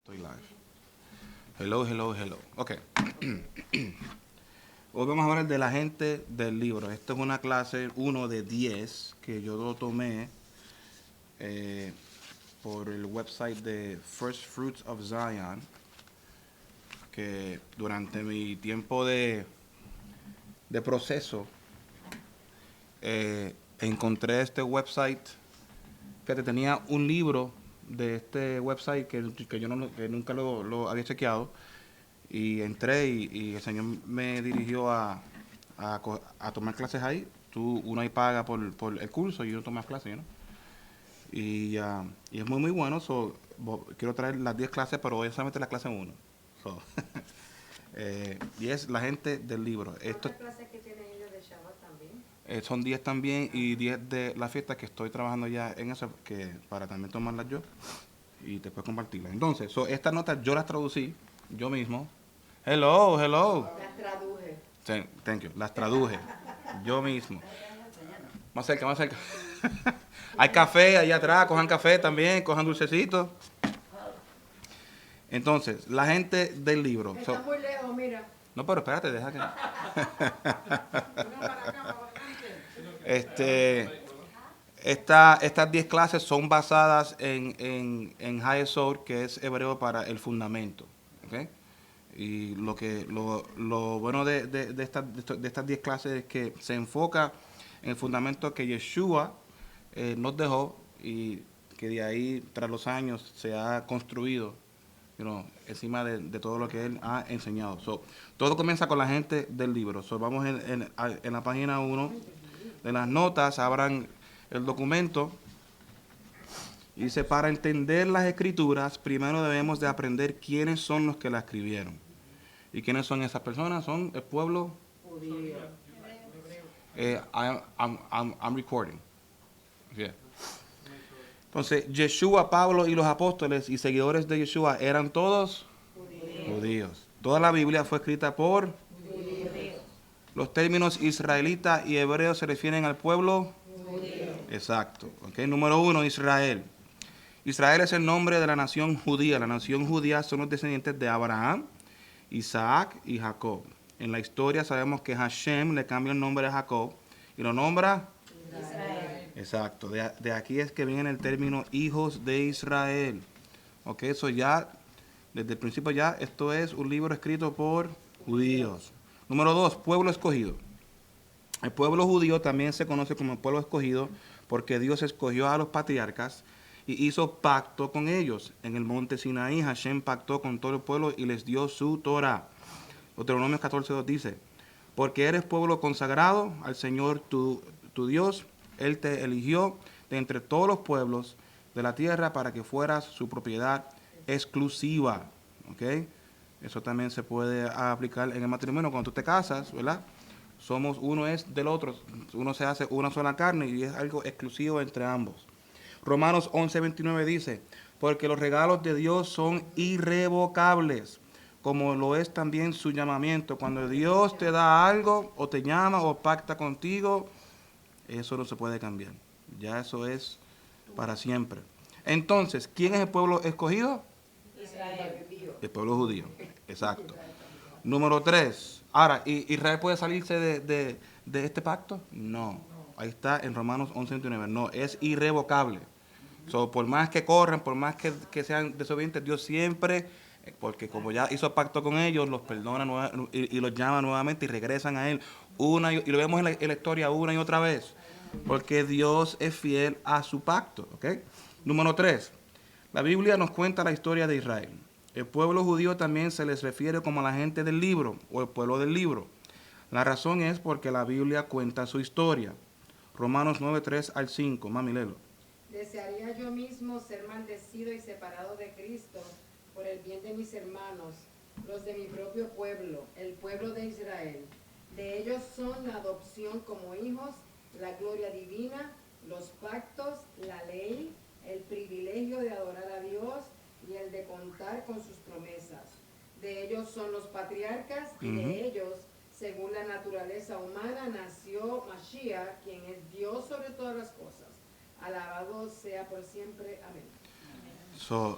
Estoy live. Hello, hello, hello. Ok. Hoy vamos a hablar de la gente del libro. Esta es una clase 1 de 10 que yo lo tomé eh, por el website de First Fruits of Zion, que durante mi tiempo de proceso encontré este website. Fíjate, tenía un libro de este website que yo que nunca lo había chequeado. Y entré y el Señor me dirigió a tomar clases ahí. Uno ahí paga por el curso y uno toma clases, ¿no? Y es muy, muy bueno. Quiero traer las 10 clases, pero hoy es solamente la clase 1. So, y es la gente del libro. ¿Cuántas clases que tienen ellos de Shabbat también? Son 10 también y 10 de la fiesta que estoy trabajando ya en eso, para también tomarlas yo y después compartirlas. Entonces, estas notas yo las traducí yo mismo. Hello, hello. Las traduje. Thank you. Las traduje yo mismo. Más cerca, más cerca. Hay café allá atrás, cojan café también, cojan dulcecitos. Entonces, la gente del libro. Está muy lejos, mira. No, pero espérate, deja que. Una para acá, para Este, estas 10 clases son basadas en Hayesod, que es hebreo para el fundamento. ¿Okay? Y lo bueno de estas 10 clases es que se enfoca en el fundamento que Yeshua nos dejó y que de ahí, tras los años, se ha construido encima de todo lo que él ha enseñado. Todo comienza con la gente del libro. Vamos en la página 1 de las notas, abran el documento. Y dice, para entender las escrituras, primero debemos de aprender quiénes son los que la escribieron. ¿Y quiénes son esas personas? Son el pueblo judío. I'm recording. Yeah. Entonces, Yeshua, Pablo y los apóstoles y seguidores de Yeshua eran todos judíos. Toda la Biblia fue escrita por Judíos. los términos israelita y hebreo se refieren al pueblo Judío. exacto. Okay. Número 1, Israel. Israel es el nombre de la nación judía. La nación judía son los descendientes de Abraham, Isaac y Jacob. En la historia sabemos que Hashem le cambia el nombre a Jacob y lo nombra Israel. exacto. De aquí es que viene el término hijos de Israel. Ok, eso ya, desde el principio ya, esto es un libro escrito por judíos. Número 2, pueblo escogido. El pueblo judío también se conoce como el pueblo escogido porque Dios escogió a los patriarcas y hizo pacto con ellos. En el monte Sinaí, Hashem pactó con todo el pueblo y les dio su Torah. Deuteronomio 14:2 dice, porque eres pueblo consagrado al Señor tu Dios, Él te eligió de entre todos los pueblos de la tierra para que fueras su propiedad exclusiva. ¿Okay? Eso también se puede aplicar en el matrimonio cuando tú te casas, ¿verdad? Uno es del otro, uno se hace una sola carne y es algo exclusivo entre ambos. Romanos 11:29 dice, porque los regalos de Dios son irrevocables, como lo es también su llamamiento. Cuando Dios te da algo, o te llama, o pacta contigo, eso no se puede cambiar. Ya eso es para siempre. Entonces, ¿quién es el pueblo escogido? Israel. El pueblo judío. Exacto. Número 3. Ahora, ¿Israel puede salirse de este pacto? No. Ahí está en Romanos 11:29. No, es irrevocable. Por más que corran, por más que sean desobedientes, Dios siempre, porque como ya hizo pacto con ellos, los perdona y los llama nuevamente y regresan a Él. Y lo vemos en la historia una y otra vez. Porque Dios es fiel a su pacto. ¿Okay? Número 3. La Biblia nos cuenta la historia de Israel. El pueblo judío también se les refiere como la gente del libro o el pueblo del libro. La razón es porque la Biblia cuenta su historia. Romanos 9:3-5. Mami, léelo. Desearía yo mismo ser maldecido y separado de Cristo por el bien de mis hermanos, los de mi propio pueblo, el pueblo de Israel. De ellos son la adopción como hijos, la gloria divina, los pactos, la ley, el privilegio de adorar a Dios y el de contar con sus promesas. De ellos son los patriarcas y de ellos, según la naturaleza humana, nació Mashiach, quien es Dios sobre todas las cosas. Alabado sea por siempre. Amén.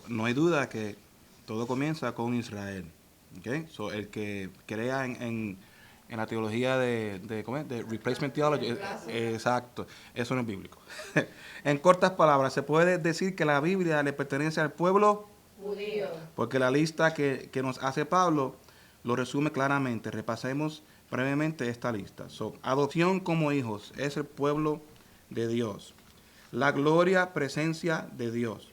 No hay duda que todo comienza con Israel. ¿Okay? So, el que crea en la teología ¿cómo es? De replacement theology, exacto, eso no es bíblico. En cortas palabras, se puede decir que la Biblia le pertenece al pueblo Judío. porque la lista que nos hace Pablo lo resume claramente. Repasemos brevemente esta lista. So, adopción como hijos es el pueblo de Dios. La gloria, presencia de Dios.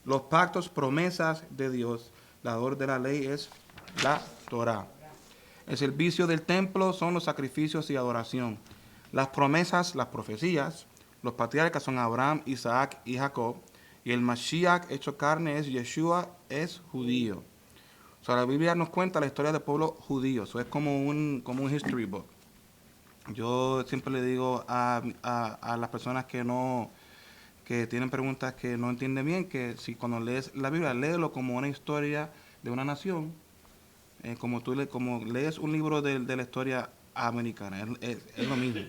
Los pactos, promesas de Dios. La dador de la ley es la Torá. El servicio del templo son los sacrificios y adoración. Las promesas, las profecías. Los patriarcas son Abraham, Isaac y Jacob. Y el Mashiach hecho carne es Yeshua, es judío. O sea, la Biblia nos cuenta la historia del pueblo judío. Eso es como un history book. Yo siempre le digo a las personas que tienen preguntas que no entienden bien, que si cuando lees la Biblia, léelo como una historia de una nación, como lees un libro de la historia americana, es lo mismo.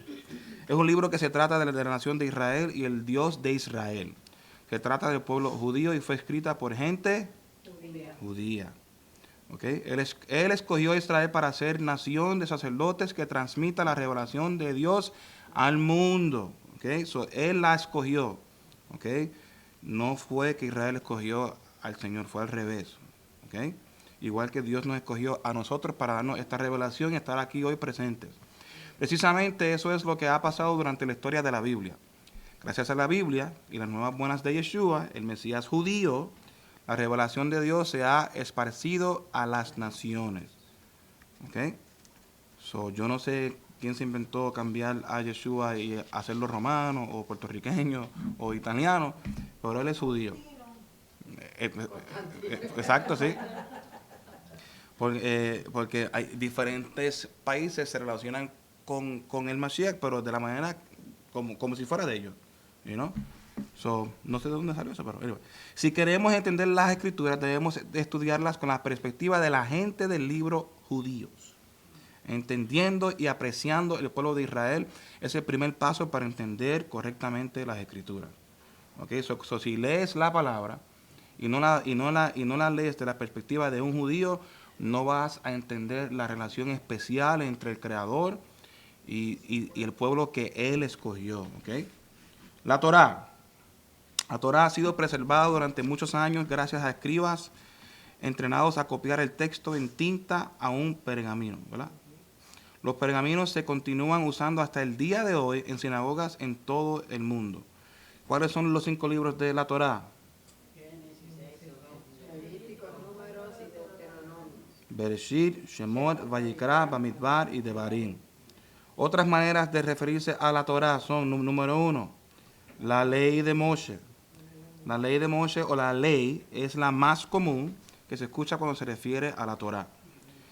Es un libro que se trata de la nación de Israel y el Dios de Israel. Se trata del pueblo judío y fue escrita por gente judía. ¿Okay? Él escogió a Israel para ser nación de sacerdotes que transmita la revelación de Dios al mundo. ¿Okay? So, él la escogió. ¿Okay? No fue que Israel escogió al Señor, fue al revés. ¿Okay? Igual que Dios nos escogió a nosotros para darnos esta revelación y estar aquí hoy presentes. Precisamente eso es lo que ha pasado durante la historia de la Biblia. Gracias a la Biblia y las nuevas buenas de Yeshua, el Mesías judío, la revelación de Dios se ha esparcido a las naciones. ¿Okay? So, yo no sé quién se inventó cambiar a Yeshua y hacerlo romano o puertorriqueño o italiano, pero él es judío. Exacto, sí. Porque hay diferentes países se relacionan con el Mashiach, pero de la manera como si fuera de ellos. You know? So, no sé de dónde salió eso, pero anyway. Si queremos entender las escrituras, debemos estudiarlas con la perspectiva de la gente del libro judíos. Entendiendo y apreciando el pueblo de Israel es el primer paso para entender correctamente las escrituras. Okay? So, si lees la palabra y no la lees de la perspectiva de un judío, no vas a entender la relación especial entre el Creador y el pueblo que Él escogió. ¿Okay? La Torá. La Torá ha sido preservada durante muchos años gracias a escribas entrenados a copiar el texto en tinta a un pergamino, ¿verdad? Los pergaminos se continúan usando hasta el día de hoy en sinagogas en todo el mundo. ¿Cuáles son los 5 libros de la Torá? Levítico, Números y Deuteronomio. Bereshit, Shemot, Vayikra, Bamidbar y Devarim. Otras maneras de referirse a la Torá son, número 1, la ley de Moshe. La ley de Moshe o la ley es la más común que se escucha cuando se refiere a la Torá.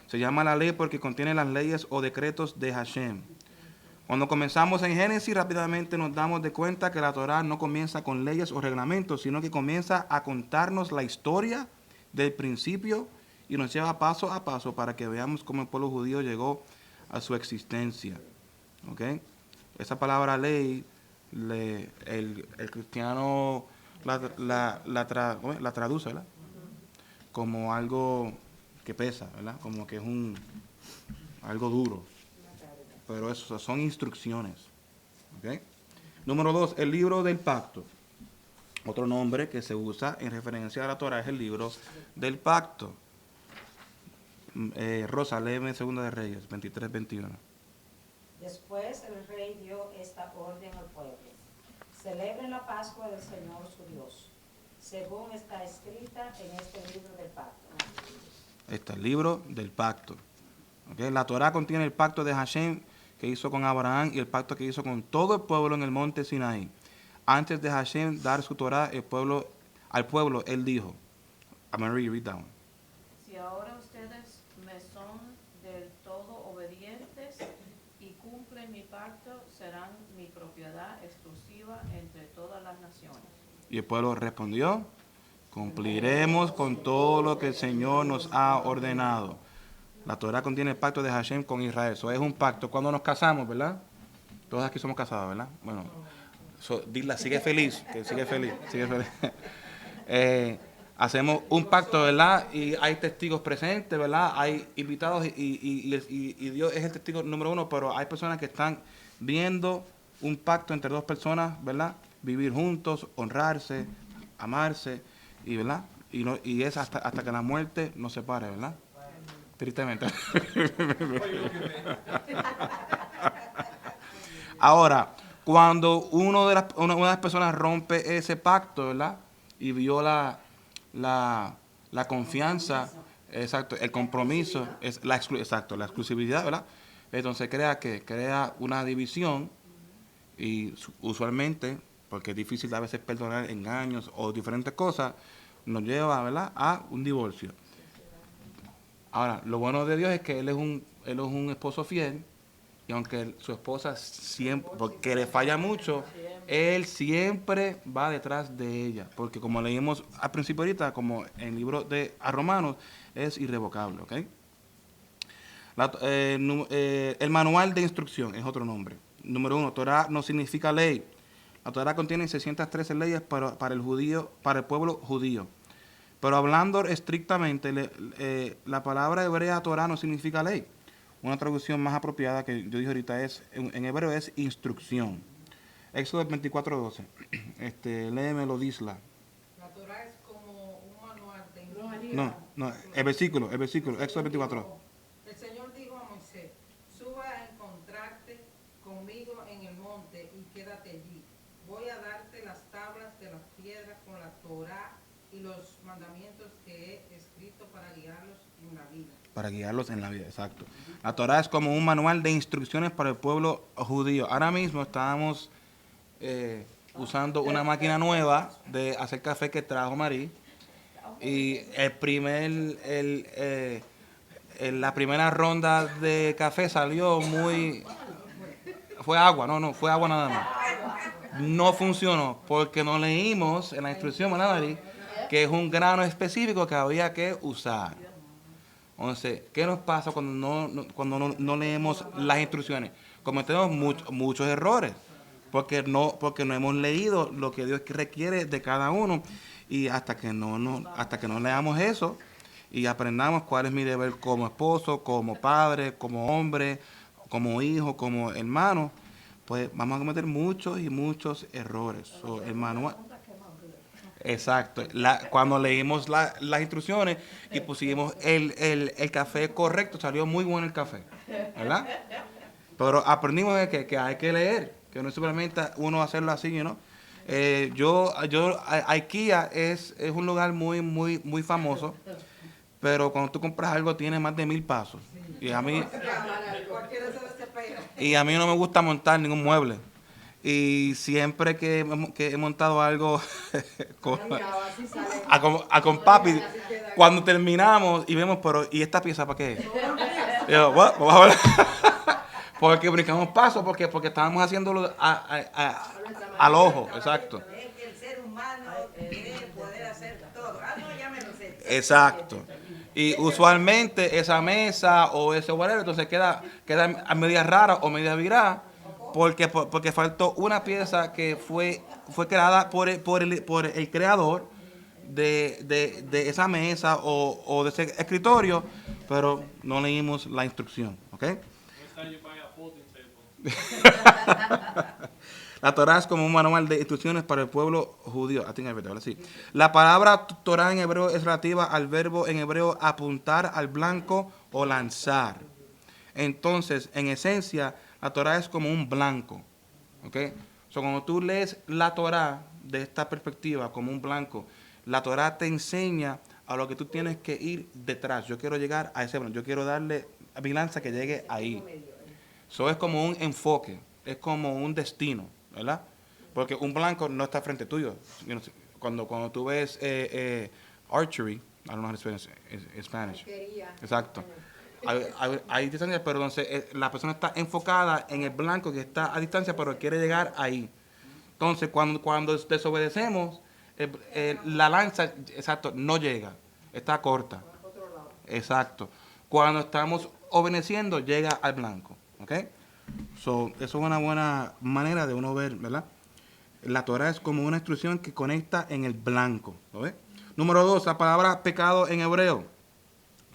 Se llama la ley porque contiene las leyes o decretos de Hashem. Cuando comenzamos en Génesis, rápidamente nos damos de cuenta que la Torá no comienza con leyes o reglamentos, sino que comienza a contarnos la historia del principio y nos lleva paso a paso para que veamos cómo el pueblo judío llegó a su existencia. ¿Okay? Esa palabra ley, el cristiano la traduce, ¿verdad? Como algo que pesa, ¿verdad? Como que es algo duro. Pero eso son instrucciones. ¿Okay? Número 2, el libro del pacto. Otro nombre que se usa en referencia a la Torah es el libro del pacto. Rosa, léeme 2 de Reyes, 23-21. Después el rey dio esta orden al pueblo: celebren la Pascua del Señor su Dios, según está escrita en este libro del pacto. Este es el libro del pacto. ¿Okay? La Torah contiene el pacto de Hashem que hizo con Abraham y el pacto que hizo con todo el pueblo en el monte Sinaí. Antes de Hashem dar su Torah al pueblo, él dijo, I'm going to read that one. Si ahora ustedes me son del todo obedientes y cumplen mi pacto, serán mi propiedad exclusiva entre todas las naciones. Y el pueblo respondió, cumpliremos con todo lo que el Señor nos ha ordenado. La Torah contiene el pacto de Hashem con Israel. Eso es un pacto. Cuando nos casamos, ¿verdad? Todos aquí somos casados, ¿verdad? Bueno, dila, sigue feliz, que sigue feliz, sigue feliz. hacemos un pacto, ¿verdad? Y hay testigos presentes, ¿verdad? Hay invitados y Dios es el testigo número uno, pero hay personas que están viendo un pacto entre dos personas, ¿verdad? Vivir juntos, honrarse, amarse, y ¿verdad? Y es hasta que la muerte nos separe, ¿verdad? Tristemente. Ahora, cuando una de las personas rompe ese pacto, ¿verdad? Y viola la confianza, exacto, el compromiso, es exacto, la exclusividad, ¿verdad? Entonces crea una división y usualmente, porque es difícil a veces perdonar engaños o diferentes cosas, nos lleva, ¿verdad?, a un divorcio. Ahora, lo bueno de Dios es que él es un esposo fiel, y aunque su esposa siempre, porque le falla mucho, él siempre va detrás de ella. Porque como leímos al principio ahorita, como en el libro de a Romanos, es irrevocable, ¿ok? El manual de instrucción es otro nombre. Número 1, Torah no significa ley. La Torah contiene 613 leyes para el pueblo judío. Pero hablando estrictamente, la palabra hebrea Torah no significa ley. Una traducción más apropiada que yo dije ahorita en hebreo es instrucción. Éxodo 24:12. Léemelo, Disla. La Torah es como un manual de instrucción. No, el versículo, Éxodo 24. El Señor dijo a Moisés, suba a encontrarte conmigo en el monte y quédate allí. Voy a darte las tablas de las piedras con la Torah y los mandamientos que he escrito para guiarlos en la vida. Para guiarlos en la vida, exacto. La Torah es como un manual de instrucciones para el pueblo judío. Ahora mismo estábamos usando una máquina nueva de hacer café que trajo Marí. Y la primera ronda de café salió fue agua, fue agua nada más. No funcionó porque no leímos en la instrucción, ¿verdad, Marí?, que es un grano específico que había que usar. Entonces, ¿qué nos pasa cuando no leemos las instrucciones? Cometemos muchos errores porque no hemos leído lo que Dios requiere de cada uno, y hasta que no leamos eso y aprendamos cuál es mi deber como esposo, como padre, como hombre, como hijo, como hermano, pues vamos a cometer muchos y muchos errores. El manual. Exacto. Cuando leímos las instrucciones y pusimos el café correcto, salió muy bueno el café, ¿verdad? Pero aprendimos que hay que leer, que no es simplemente uno hacerlo así, ¿no? IKEA es un lugar muy famoso, pero cuando tú compras algo tiene más de 1000 pasos. Y a mí no me gusta montar ningún mueble. Y siempre que he montado algo con papi, cuando terminamos y vemos, ¿y esta pieza para qué? Yo, vamos a ver. Porque brincamos pasos, porque estábamos haciéndolo al ojo, exacto. Es que el ser humano quiere poder hacer todo. No, ya me lo sé. Exacto. Y usualmente esa mesa o ese whatever, entonces queda a media rara o media virada, porque faltó una pieza que fue creada por el creador de esa mesa o de ese escritorio, pero no leímos la instrucción, ¿ok? La Torah es como un manual de instrucciones para el pueblo judío. Ahora sí. La palabra Torah en hebreo es relativa al verbo en hebreo apuntar al blanco o lanzar. Entonces, en esencia, la Torah es como un blanco. ¿Ok? Cuando tú lees la Torah de esta perspectiva como un blanco, la Torah te enseña a lo que tú tienes que ir detrás. Yo quiero llegar a ese blanco. Yo quiero darle a mi lanza que llegue ahí. Eso es como un enfoque, es como un destino, ¿verdad? Porque un blanco no está frente tuyo. Cuando tú ves archery, I don't know how to say it in Spanish. Exacto. Hay distancia, pero entonces la persona está enfocada en el blanco que está a distancia, pero quiere llegar ahí. Entonces, cuando desobedecemos, la lanza, exacto, no llega, está corta. Exacto. Cuando estamos obedeciendo, llega al blanco. ¿Ok? Eso es una buena manera de uno ver, ¿verdad? La Torah es como una instrucción que conecta en el blanco, ¿lo ves? Número 2, la palabra pecado en hebreo.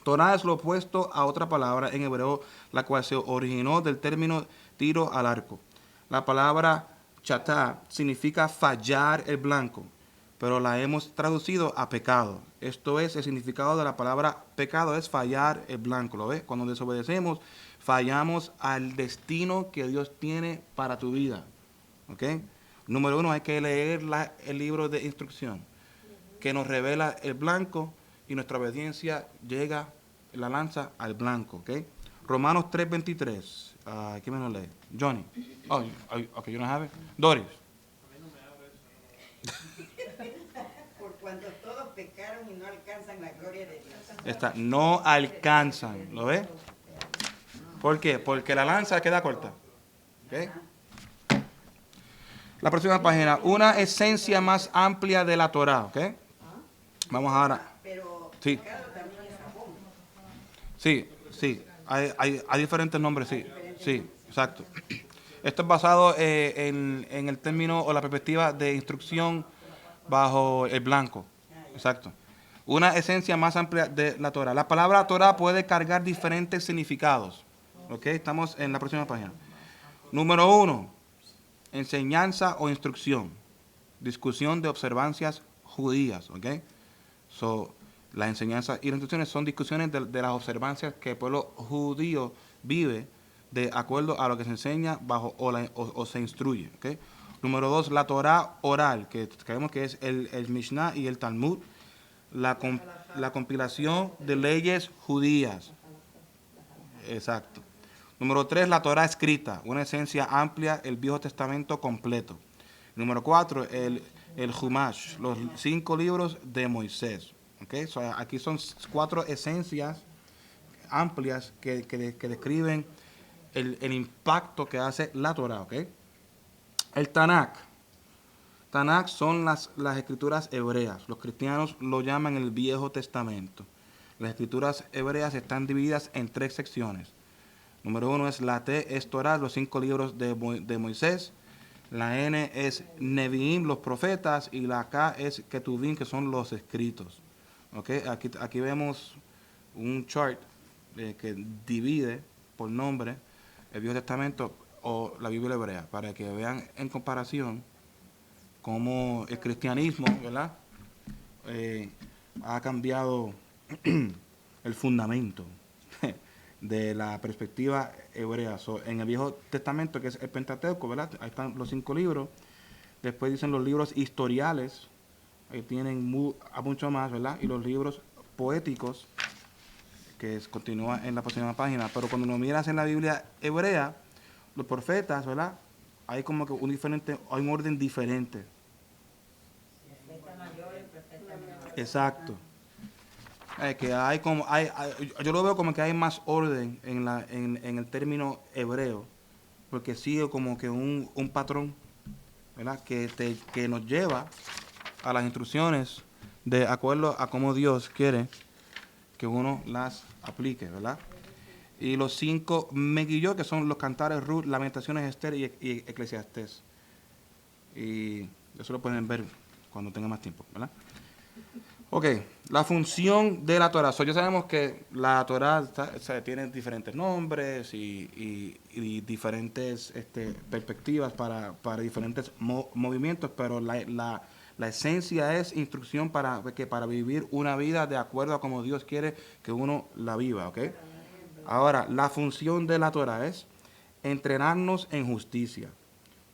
Torah es lo opuesto a otra palabra en hebreo, la cual se originó del término tiro al arco. La palabra chatá significa fallar el blanco, pero la hemos traducido a pecado. Esto es, el significado de la palabra pecado es fallar el blanco. ¿Lo ves? Cuando desobedecemos, fallamos al destino que Dios tiene para tu vida. ¿Ok? Número 1, hay que leer el libro de instrucción, que nos revela el blanco y nuestra obediencia llega, la lanza al blanco. ¿Ok? Romanos 3:23. ¿Quién me lo lee? Johnny. Oh, ok, you don't have it. Doris. Por cuanto todos pecaron y no alcanzan la gloria de Dios. Esta, no alcanzan. ¿Lo ves? ¿Por qué? Porque la lanza queda corta. ¿Ok? La próxima página. Una esencia más amplia de la Torah. ¿Ok? Vamos ahora. Pero Sí. pecado también es jabón. Sí, sí. Hay diferentes nombres, sí. Sí, exacto. Esto es basado en el término o la perspectiva de instrucción bajo el blanco. Exacto. Una esencia más amplia de la Torah. La palabra Torah puede cargar diferentes significados. ¿Ok? Estamos en la próxima página. Número 1. Enseñanza o instrucción. Discusión de observancias judías. ¿Ok? So, las enseñanzas y las instrucciones son discusiones de las observancias que el pueblo judío vive de acuerdo a lo que se enseña bajo o se instruye. ¿Okay? Número 2, la Torah oral, que sabemos que es el Mishnah y el Talmud, la compilación de leyes judías. Exacto. Número 3, la Torah escrita, una esencia amplia, el Viejo Testamento completo. Número 4, el Humash, los 5 libros de Moisés. ¿Okay? So, aquí son 4 esencias amplias que describen el impacto que hace la Torah. ¿Okay? El Tanakh. Tanakh son las escrituras hebreas. Los cristianos lo llaman el Viejo Testamento. Las escrituras hebreas están divididas en 3 secciones. Número 1 es la T, es Torah, los 5 libros de Moisés. La N es Nevi'im, los profetas. Y la K es Ketuvim, que son los escritos. ¿Okay? Aquí vemos un chart que divide por nombre el Viejo Testamento o la Biblia hebrea, para que vean en comparación cómo el cristianismo, ¿verdad? Ha cambiado el fundamento de la perspectiva hebrea. So, en el Viejo Testamento, que es el Pentateuco, ¿verdad? Ahí están los 5 libros. Después dicen los libros historiales, ahí tienen mucho más, ¿verdad? Y los libros poéticos, que continúa en la próxima página. Pero cuando nos miras en la Biblia hebrea, los profetas, ¿verdad? Hay como que hay un orden diferente. Profeta mayor y profeta menor. Exacto. Que yo lo veo como que hay más orden en el término hebreo, porque sigue como que un patrón, ¿verdad? Que nos lleva a las instrucciones de acuerdo a cómo Dios quiere que uno las aplique, ¿verdad? Y los 5 Megillot, que son los cantares Ruth, Lamentaciones, Esther y Eclesiastés. Y eso lo pueden ver cuando tengan más tiempo, ¿verdad? Ok, la función de la Torah. Ya sabemos que la Torah tiene diferentes nombres y diferentes perspectivas para diferentes movimientos, pero la esencia es instrucción para vivir una vida de acuerdo a como Dios quiere que uno la viva. ¿Ok? Ahora, la función de la Torah es entrenarnos en justicia.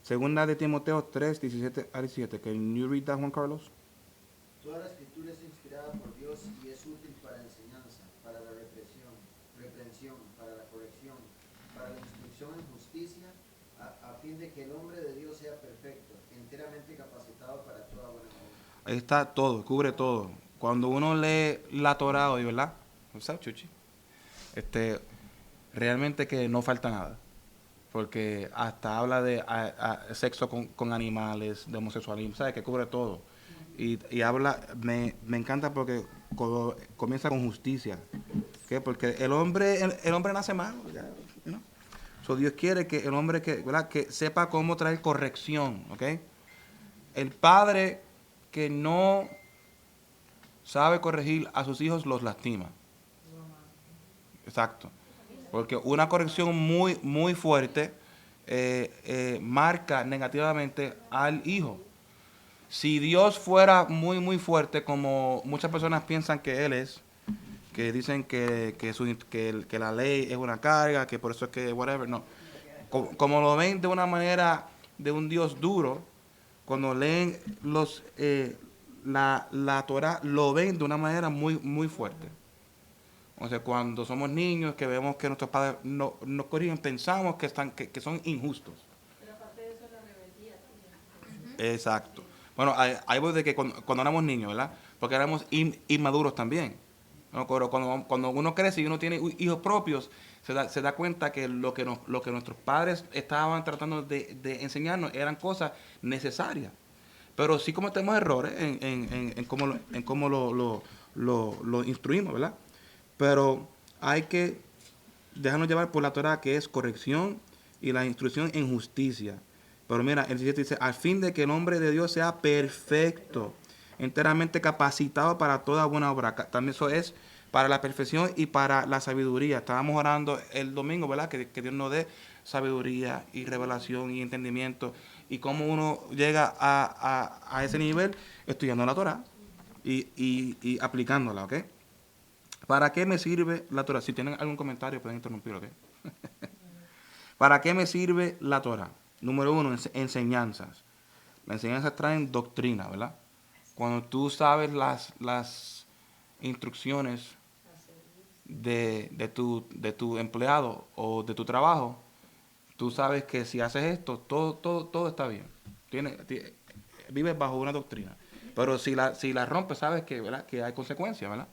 Segunda de Timoteo 3, 17 al 17. Can you read that, Juan Carlos? Toda la escritura es inspirada por Dios y es útil para enseñanza, para la reprensión, para la corrección, para la instrucción en justicia, a fin de que el hombre de Dios sea perfecto, enteramente capacitado para toda buena obra. Ahí está todo, cubre todo. Cuando uno lee la Torah hoy, ¿verdad? ¿Sabes, Chuchi? Realmente que no falta nada. Porque hasta habla de sexo con animales, de homosexualismo, ¿sabes? Que cubre todo. Y habla, me encanta porque comienza con justicia. ¿Okay? Porque el hombre nace malo. ¿No? So Dios quiere que el hombre que sepa cómo traer corrección. ¿Okay? El padre que no sabe corregir a sus hijos, los lastima. Exacto. Porque una corrección muy, muy fuerte marca negativamente al hijo. Si Dios fuera muy, muy fuerte, como muchas personas piensan que Él es, que dicen que la ley es una carga, que por eso es que whatever, no. Como lo ven de una manera de un Dios duro, cuando leen la Torah, lo ven de una manera muy, muy fuerte. O sea, cuando somos niños, que vemos que nuestros padres nos corrigen, pensamos que son injustos. Pero aparte de eso, la rebeldía también. Exacto. Bueno, ahí voy de que cuando éramos niños, ¿verdad? Porque éramos inmaduros también. ¿No? Pero cuando uno crece y uno tiene hijos propios, se da cuenta que lo que nuestros padres estaban tratando de enseñarnos eran cosas necesarias. Pero sí cometemos errores en cómo lo instruimos, ¿verdad? Pero hay que dejarnos llevar por la Torah, que es corrección y la instrucción en justicia. Pero mira, el 17 dice, al fin de que el hombre de Dios sea perfecto, enteramente capacitado para toda buena obra. También eso es para la perfección y para la sabiduría. Estábamos orando el domingo, ¿verdad? Que Dios nos dé sabiduría y revelación y entendimiento. Y cómo uno llega a ese nivel estudiando la Torah y aplicándola, ¿ok? ¿Para qué me sirve la Torah? Si tienen algún comentario pueden interrumpir, ¿ok? ¿Para qué me sirve la Torah? Número 1, enseñanzas. Las enseñanzas traen doctrina, ¿verdad? Cuando tú sabes las instrucciones de tu empleado o de tu trabajo, tú sabes que si haces esto, todo está bien. Vives bajo una doctrina. Pero si la rompes, sabes que, ¿verdad? Que hay consecuencias, ¿verdad?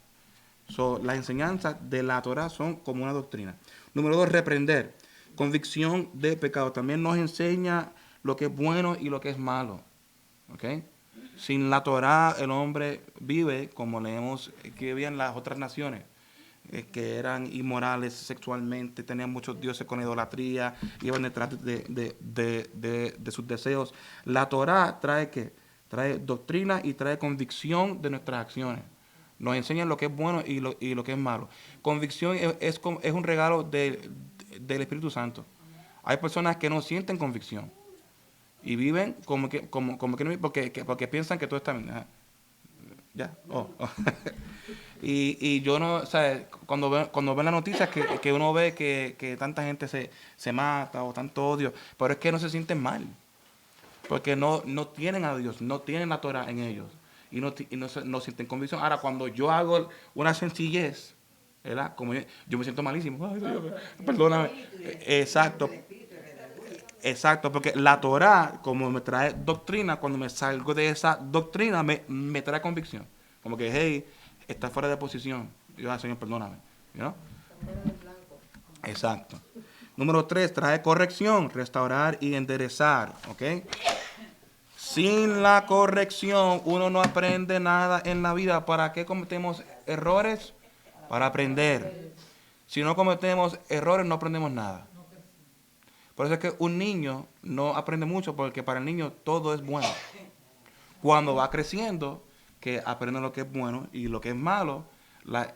Las enseñanzas de la Torah son como una doctrina. Número 2, reprender. Convicción de pecado. También nos enseña lo que es bueno y lo que es malo. ¿Ok? Sin la Torah el hombre vive como leemos que vivían las otras naciones, que eran inmorales sexualmente, tenían muchos dioses con idolatría, iban detrás de sus deseos. La Torah trae ¿qué? Trae doctrina y trae convicción de nuestras acciones. Nos enseña lo que es bueno y lo que es malo. Convicción es un regalo del Espíritu Santo. Hay personas que no sienten convicción y viven como que no, porque piensan que todo está bien. ¿Ya? Y yo no, o sea, cuando ven las noticias que uno ve que tanta gente se mata o tanto odio, pero es que no se sienten mal. Porque no tienen a Dios, no tienen la Torah en ellos. Y no sienten convicción. Ahora, cuando yo hago una sencillez, ¿verdad? Como yo me siento malísimo. Ay, Dios, perdóname. Exacto. Exacto, porque la Torah, como me trae doctrina, cuando me salgo de esa doctrina, me trae convicción. Como que, hey, está fuera de posición. Yo, Señor, perdóname. ¿No? Exacto. Número 3, trae corrección, restaurar y enderezar. ¿Ok? Sin la corrección, uno no aprende nada en la vida. ¿Para qué cometemos errores? Para aprender. Si no cometemos errores, no aprendemos nada. Por eso es que un niño no aprende mucho, porque para el niño todo es bueno. Cuando va creciendo, que aprende lo que es bueno y lo que es malo,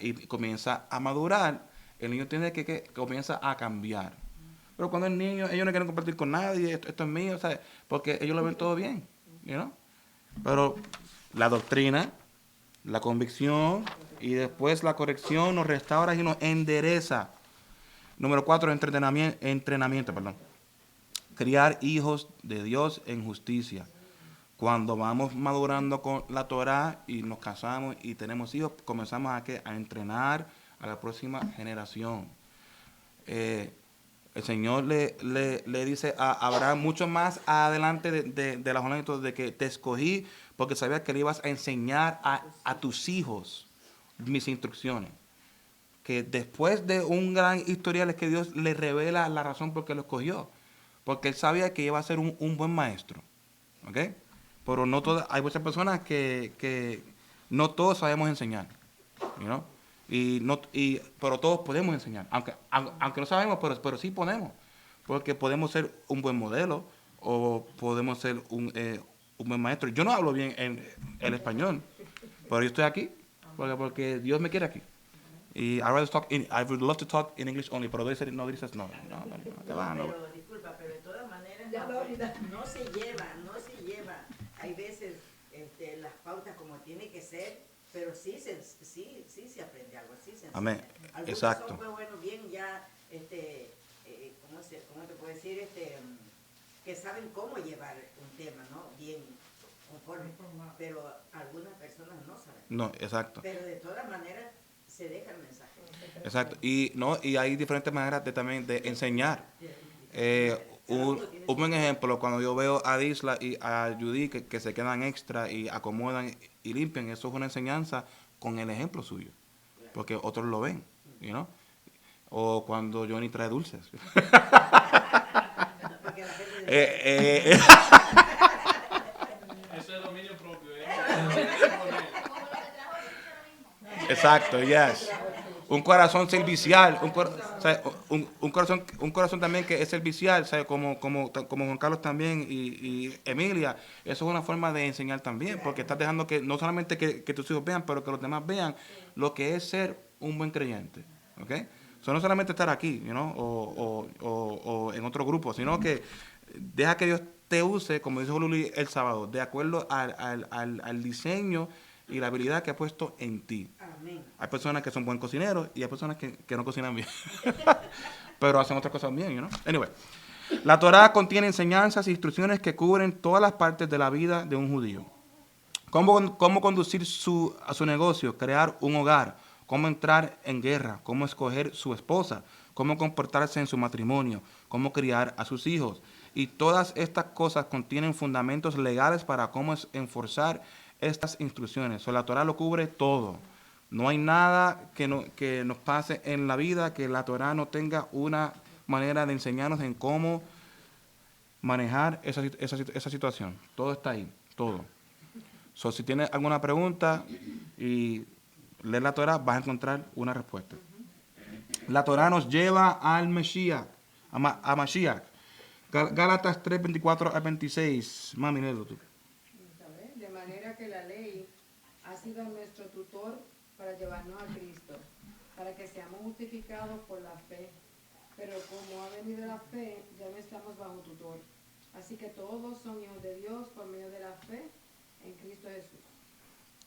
y comienza a madurar, el niño tiene que comienza a cambiar. Pero cuando el niño, ellos no quieren compartir con nadie, esto es mío, ¿sabes? Porque ellos lo ven todo bien, ¿no? Pero la doctrina, la convicción y después la corrección nos restaura y nos endereza. Número 4, entrenamiento. Criar hijos de Dios en justicia. Cuando vamos madurando con la Torah y nos casamos y tenemos hijos, comenzamos a entrenar a la próxima generación. El Señor le dice a Abraham mucho más adelante de la jornada de que te escogí porque sabía que le ibas a enseñar a tus hijos mis instrucciones. Que después de un gran historial es que Dios le revela la razón por qué lo escogió. Porque Él sabía que iba a ser un buen maestro. ¿Ok? Pero no todas, hay muchas personas que no todos sabemos enseñar. ¿No? Pero todos podemos enseñar. Aunque no sabemos, pero sí podemos. Porque podemos ser un buen modelo o podemos ser un buen maestro. Yo no hablo bien el español, pero yo estoy aquí porque Dios me quiere aquí. Y I would love to talk in English only, pero dices no, te va, no. Pero disculpa, pero de todas maneras Ya lo olvidé. no se lleva. Hay veces las pautas como tiene que ser, pero sí se aprende algo, sí se enseña. Amén. Algunos Exacto. son, pues, bueno, bien ya, ¿cómo te puedo decir? Que saben cómo llevar un tema, ¿no? Bien conforme, pero algunas personas no saben. No, exacto. Pero de todas maneras se deja el mensaje. Exacto. Y hay diferentes maneras también de enseñar. Un buen ejemplo, cuando yo veo a Disla y a Judy que se quedan extra y acomodan y limpian, eso es una enseñanza con el ejemplo suyo, porque otros lo ven, you know? O cuando Johnny trae dulces. Porque la gente Eso es dominio propio. Exacto, yes. Un corazón servicial, un corazón también que es servicial, ¿sabe? Como Juan Carlos también y Emilia. Eso es una forma de enseñar también, porque estás dejando que no solamente que tus hijos vean, pero que los demás vean lo que es ser un buen creyente, ¿ok? So, no solamente estar aquí, you know, o en otro grupo, sino que deja que Dios te use, como dijo Luli el sábado, de acuerdo al diseño y la habilidad que ha puesto en ti. Amén. Hay personas que son buen cocineros y hay personas que no cocinan bien. Pero hacen otras cosas bien, you know? Anyway, la Torá contiene enseñanzas e instrucciones que cubren todas las partes de la vida de un judío. Cómo conducir a su negocio, crear un hogar, cómo entrar en guerra, cómo escoger su esposa, cómo comportarse en su matrimonio, cómo criar a sus hijos. Y todas estas cosas contienen fundamentos legales para cómo enforzar estas instrucciones. La Torá lo cubre todo. No hay nada que nos pase en la vida que la Torá no tenga una manera de enseñarnos en cómo manejar esa situación. Todo está ahí, todo. Si tienes alguna pregunta y lees la Torá, vas a encontrar una respuesta. La Torá nos lleva al Mesías, a Mashiach. Gálatas 3, 24 a 26. Mami, léelo tú. De manera que la ley ha sido nuestro tutor para llevarnos a Cristo, para que seamos justificados por la fe. Pero como ha venido la fe, ya no estamos bajo tutor. Así que todos son hijos de Dios por medio de la fe en Cristo Jesús.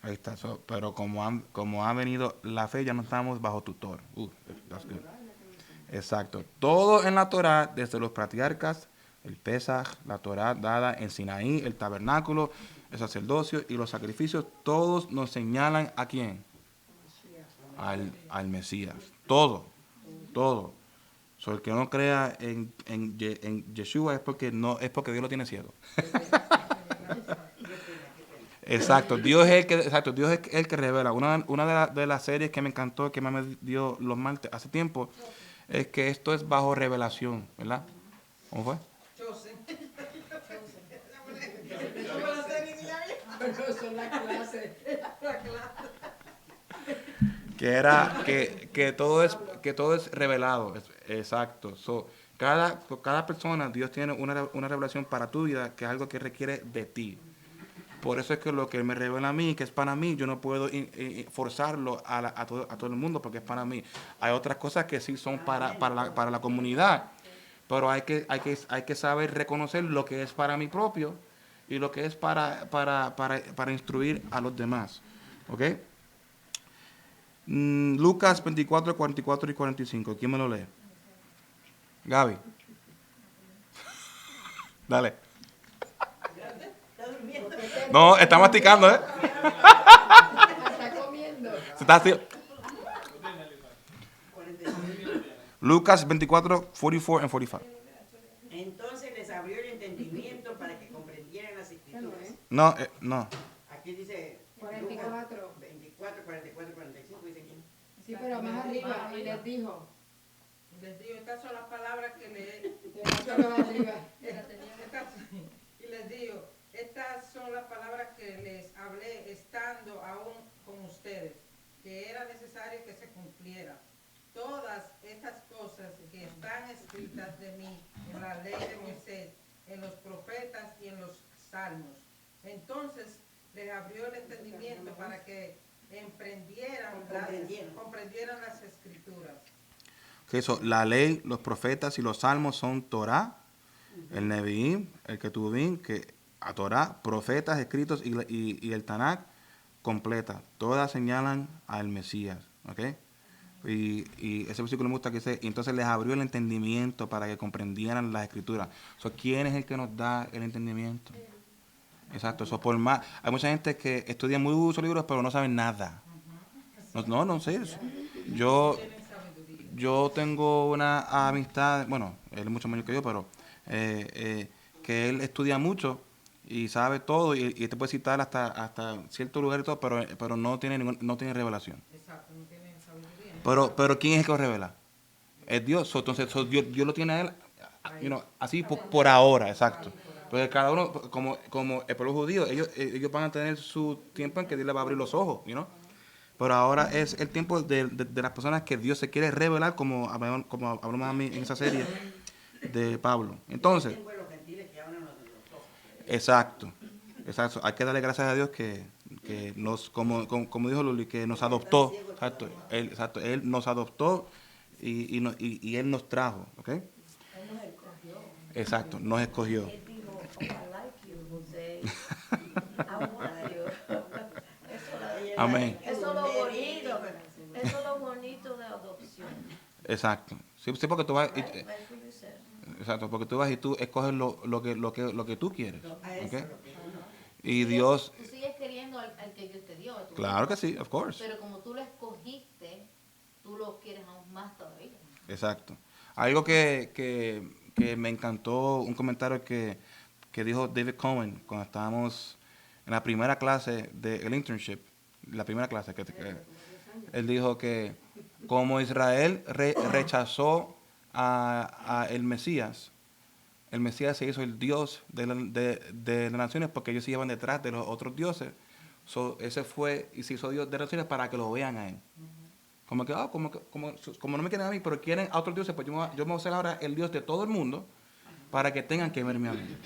Ahí está. Pero como ha venido la fe, ya no estamos bajo tutor. That's good. Exacto. Todo en la Torá, desde los patriarcas, el Pesaj, la Torá dada en Sinaí, el tabernáculo, el sacerdocio y los sacrificios, todos nos señalan ¿a quién? Al Mesías. Todo. El que no crea en Yeshua es porque Dios lo tiene ciego. Exacto. Dios es el que revela. Una de las series que me encantó, que me dio los martes hace tiempo, es que esto es bajo revelación, ¿verdad? ¿Cómo fue? Son la clase. Que todo es revelado. Exacto. Cada persona, Dios tiene una revelación para tu vida, que es algo que requiere de ti. Por eso es que lo que me revela a mí, que es para mí, yo no puedo forzarlo a todo el mundo porque es para mí. Hay otras cosas que sí son para la comunidad, pero hay que saber reconocer lo que es para mí propio y lo que es para instruir a los demás. ¿Ok? Lucas 24, 44 y 45. ¿Quién me lo lee? Gaby. Dale. No, está masticando, ¿eh? Está comiendo. Se está haciendo. Lucas 24, 44 y 45. Entonces les abrió el entendimiento para que comprendieran las escrituras. No. Aquí dice 44. 24, 44, 45, dice aquí. Sí, pero más arriba. Y les dijo. Estas son las palabras que le... Más arriba. Y les digo, estas son las palabras que les hablé estando aún con ustedes, que era necesario que se cumpliera. Todas estas cosas que están escritas de mí en la ley de Moisés, en los profetas y en los salmos. Entonces les abrió el entendimiento para que comprendieran las escrituras. Okay, so, la ley, los profetas y los salmos son Torah, el Nevi'im, el Ketuvim, que a Torah, profetas escritos y el Tanakh completa. Todas señalan al Mesías. ¿Okay? Y ese versículo me gusta que dice, y entonces les abrió el entendimiento para que comprendieran las escrituras. So, ¿quién es el que nos da el entendimiento? Exacto. So, por más, hay mucha gente que estudia muchos libros pero no saben nada. No sé. Yo tengo una amistad, bueno, él es mucho mayor que yo, pero que él estudia mucho y sabe todo y te puede citar hasta cierto lugar y todo, pero no tiene revelación. Exacto, no tienen sabiduría. Pero ¿quién es el que lo revela? Es Dios. So, entonces Dios lo tiene a él, así por ahora, exacto. Entonces cada uno, como el pueblo judío, ellos van a tener su tiempo en que Dios les va a abrir los ojos, Pero ahora es el tiempo de las personas que Dios se quiere revelar, como hablamos en esa serie de Pablo. Entonces, exacto. Hay que darle gracias a Dios que nos, como dijo Luli, que nos adoptó. Él nos adoptó y Él nos trajo. ¿Ok? Él nos escogió. Exacto, nos escogió. Él dijo, oh, I like you, José. I want you. Amén. Eso es lo bonito. Eso es lo bonito de adopción. Exacto. Sí, porque tú vas. Right? Like what you said. Exacto, porque tú vas y tú escoges lo que tú quieres. ¿Okay? Y Dios. Tú sigues queriendo al que Dios te dio. Claro que sí, of course. Pero como tú lo escogiste, tú lo quieres aún más todavía. Exacto. Algo que me encantó, un comentario que dijo David Cohen cuando estábamos en la primera clase del internship, la primera clase que él dijo que como Israel rechazó a el Mesías se hizo el Dios de las naciones porque ellos se iban detrás de los otros dioses. So, ese fue y se hizo Dios de las naciones para que lo vean a él. Como que, como no me quieren a mí, pero quieren a otros dioses, pues yo me voy a hacer ahora el Dios de todo el mundo para que tengan que verme a mí.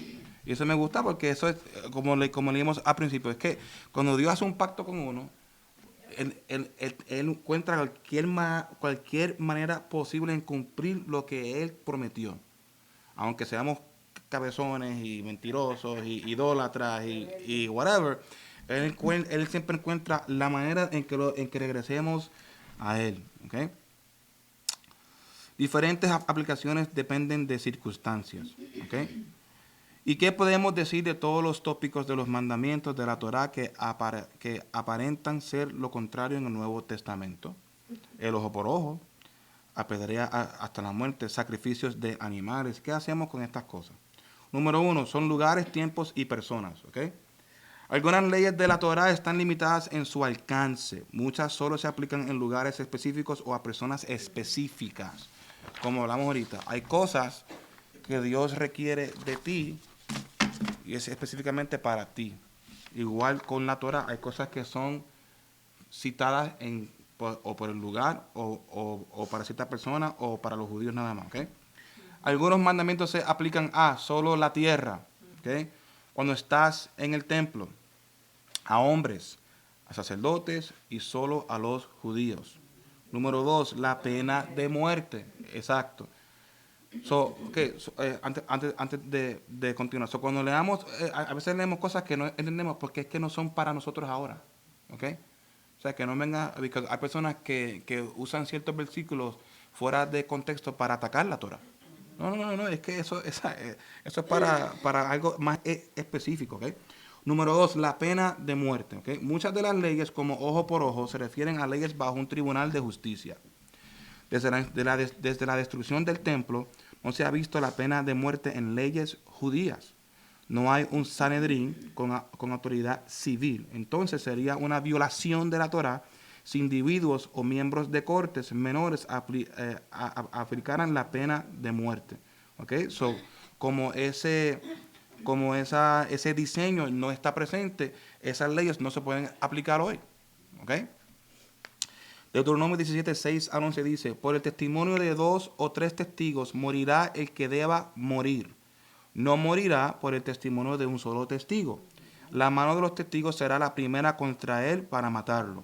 Y eso me gusta porque eso es, como leímos al principio, es que cuando Dios hace un pacto con uno, él encuentra cualquier manera posible en cumplir lo que Él prometió. Aunque seamos cabezones y mentirosos y idólatras y whatever, él siempre encuentra la manera en que regresemos a Él. ¿Okay? Diferentes aplicaciones dependen de circunstancias. ¿Okay? ¿Y qué podemos decir de todos los tópicos de los mandamientos de la Torá que aparentan ser lo contrario en el Nuevo Testamento? El ojo por ojo, apedrear hasta la muerte, sacrificios de animales. ¿Qué hacemos con estas cosas? Número 1, son lugares, tiempos y personas. ¿Okay? Algunas leyes de la Torá están limitadas en su alcance. Muchas solo se aplican en lugares específicos o a personas específicas. Como hablamos ahorita, hay cosas que Dios requiere de ti y es específicamente para ti. Igual con la Torá, hay cosas que son citadas o por el lugar o para cierta persona o para los judíos nada más. ¿Okay? Algunos mandamientos se aplican a solo la tierra. ¿Okay? Cuando estás en el templo, a hombres, a sacerdotes y solo a los judíos. Número 2, la pena de muerte. Exacto. Antes de continuar, cuando leamos, a veces leemos cosas que no entendemos porque es que no son para nosotros ahora. ¿Okay? O sea, que no venga, porque hay personas que usan ciertos versículos fuera de contexto para atacar la Torah. No, es que eso es para algo más específico. ¿Okay? Número 2, la pena de muerte. ¿Okay? Muchas de las leyes, como ojo por ojo, se refieren a leyes bajo un tribunal de justicia. Desde la destrucción del templo, no se ha visto la pena de muerte en leyes judías. No hay un Sanedrín con autoridad civil. Entonces sería una violación de la Torá si individuos o miembros de cortes menores aplicaran la pena de muerte. ¿Okay? So, como ese diseño no está presente, esas leyes no se pueden aplicar hoy. ¿Okay? Deuteronomio 17, 6 al 11 dice, por el testimonio de 2 o 3 testigos morirá el que deba morir. No morirá por el testimonio de un solo testigo. La mano de los testigos será la primera contra él para matarlo.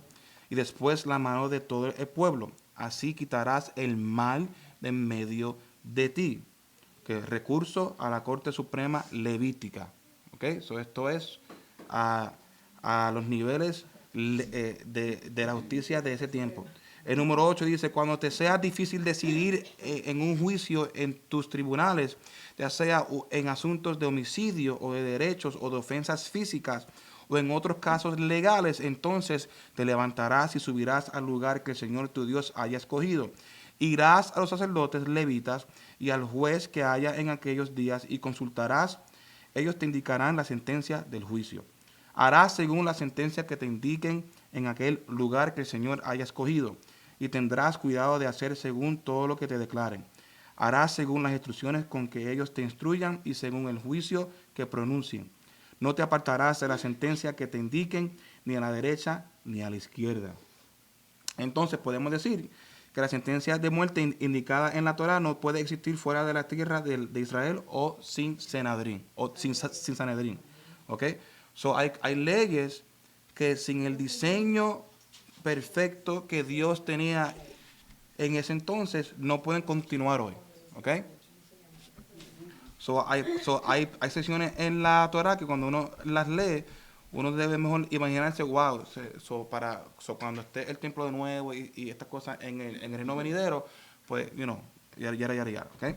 y después la mano de todo el pueblo. Así quitarás el mal de en medio de ti. Que recurso a la Corte Suprema Levítica. ¿Ok? So, esto es a los niveles de la justicia de ese tiempo. El número 8 dice, cuando te sea difícil decidir en un juicio en tus tribunales, ya sea en asuntos de homicidio o de derechos o de ofensas físicas o en otros casos legales, entonces te levantarás y subirás al lugar que el Señor tu Dios haya escogido. Irás a los sacerdotes levitas y al juez que haya en aquellos días y consultarás. Ellos te indicarán la sentencia del juicio. Harás según la sentencia que te indiquen en aquel lugar que el Señor haya escogido, y tendrás cuidado de hacer según todo lo que te declaren. Harás según las instrucciones con que ellos te instruyan y según el juicio que pronuncien. No te apartarás de la sentencia que te indiquen, ni a la derecha ni a la izquierda. Entonces podemos decir que la sentencia de muerte indicada en la Torá no puede existir fuera de la tierra de Israel o sin Sanedrín. Sin Sanedrín. ¿Ok? So hay leyes que sin el diseño perfecto que Dios tenía en ese entonces no pueden continuar hoy. ¿Ok? Hay secciones en la Torá que cuando uno las lee, uno debe mejor imaginarse, wow, cuando esté el templo de nuevo y estas cosas en el reino venidero, pues, ya, ¿ok?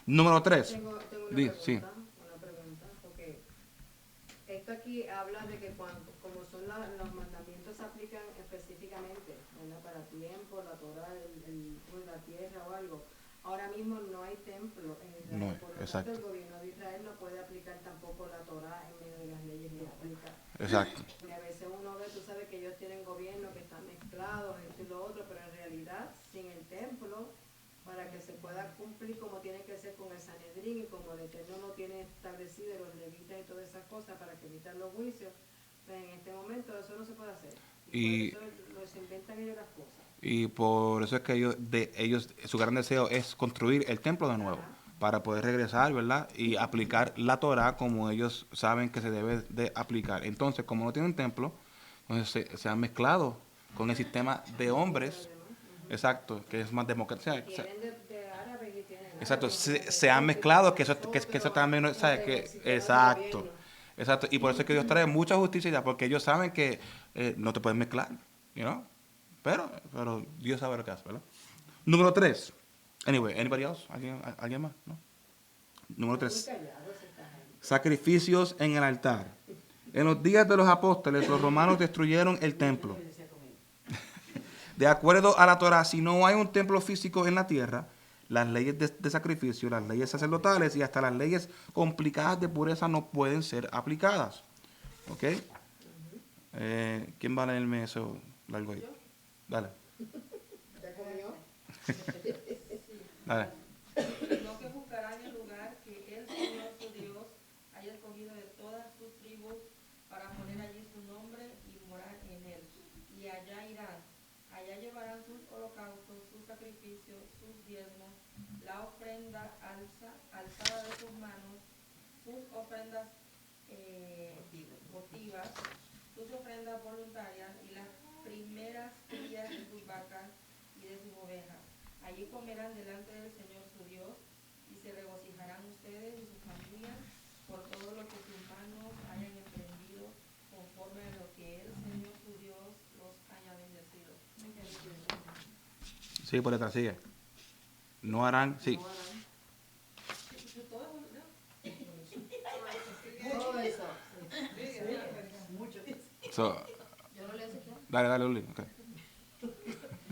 Número 3. Tengo una Sí. pregunta, porque esto aquí habla de que como son los mandamientos se aplican específicamente, ¿verdad? Para tiempo, la Torah, la tierra o algo. Ahora mismo no hay templo en Israel, No, por lo exacto. tanto el gobierno de Israel no puede aplicar tampoco la Torah en medio de las leyes que aplica. Exacto. Porque a veces uno ve, tú sabes que ellos tienen gobierno que están mezclados, esto y lo otro, pero en realidad sin el templo, para que se pueda cumplir como tiene que ser con el Sanedrín y como el Eterno lo tiene establecido, los levitas y todas esas cosas para que evitar los juicios, pues en este momento eso no se puede hacer. Y por eso se inventan ellos las cosas. Y por eso es que ellos su gran deseo es construir el templo de nuevo, para poder regresar, ¿verdad? Y aplicar la Torah como ellos saben que se debe de aplicar. Entonces, como no tienen templo, entonces se han mezclado con el sistema de hombres, exacto, que es más democrático. Exacto, se han mezclado, que eso también, ¿sabes? Exacto, y por eso es que Dios trae mucha justicia, porque ellos saben que no te pueden mezclar, ¿no? Pero Dios sabe lo que hace, ¿verdad? Número 3. Anyway, anybody else? ¿Alguien más? ¿No? Número 3. Sacrificios en el altar. En los días de los apóstoles, los romanos destruyeron el templo. De acuerdo a la Torah, si no hay un templo físico en la tierra, las leyes de sacrificio, las leyes sacerdotales y hasta las leyes complicadas de pureza no pueden ser aplicadas. ¿Ok? ¿Quién va a leerme eso largo ahí? Dale. ¿Ya comió? Dale. Sino que buscarán el lugar que el Señor su Dios haya escogido de todas sus tribus para poner allí su nombre y morar en él. Y allá irán, allá llevarán sus holocaustos, sus sacrificios, sus diezmos, la ofrenda alzada de sus manos, sus ofrendas votivas, sus ofrendas voluntarias y las primeras crías de sus vacas y de sus ovejas. Allí comerán delante del Señor su Dios y se regocijarán ustedes y sus familias por todo lo que sus manos hayan emprendido conforme a lo que el Señor su Dios los haya bendecido. Sí, por detrás, sigue. No harán, sí. Todo eso. Yo lo leo si quieres. Dale, Luli. Okay.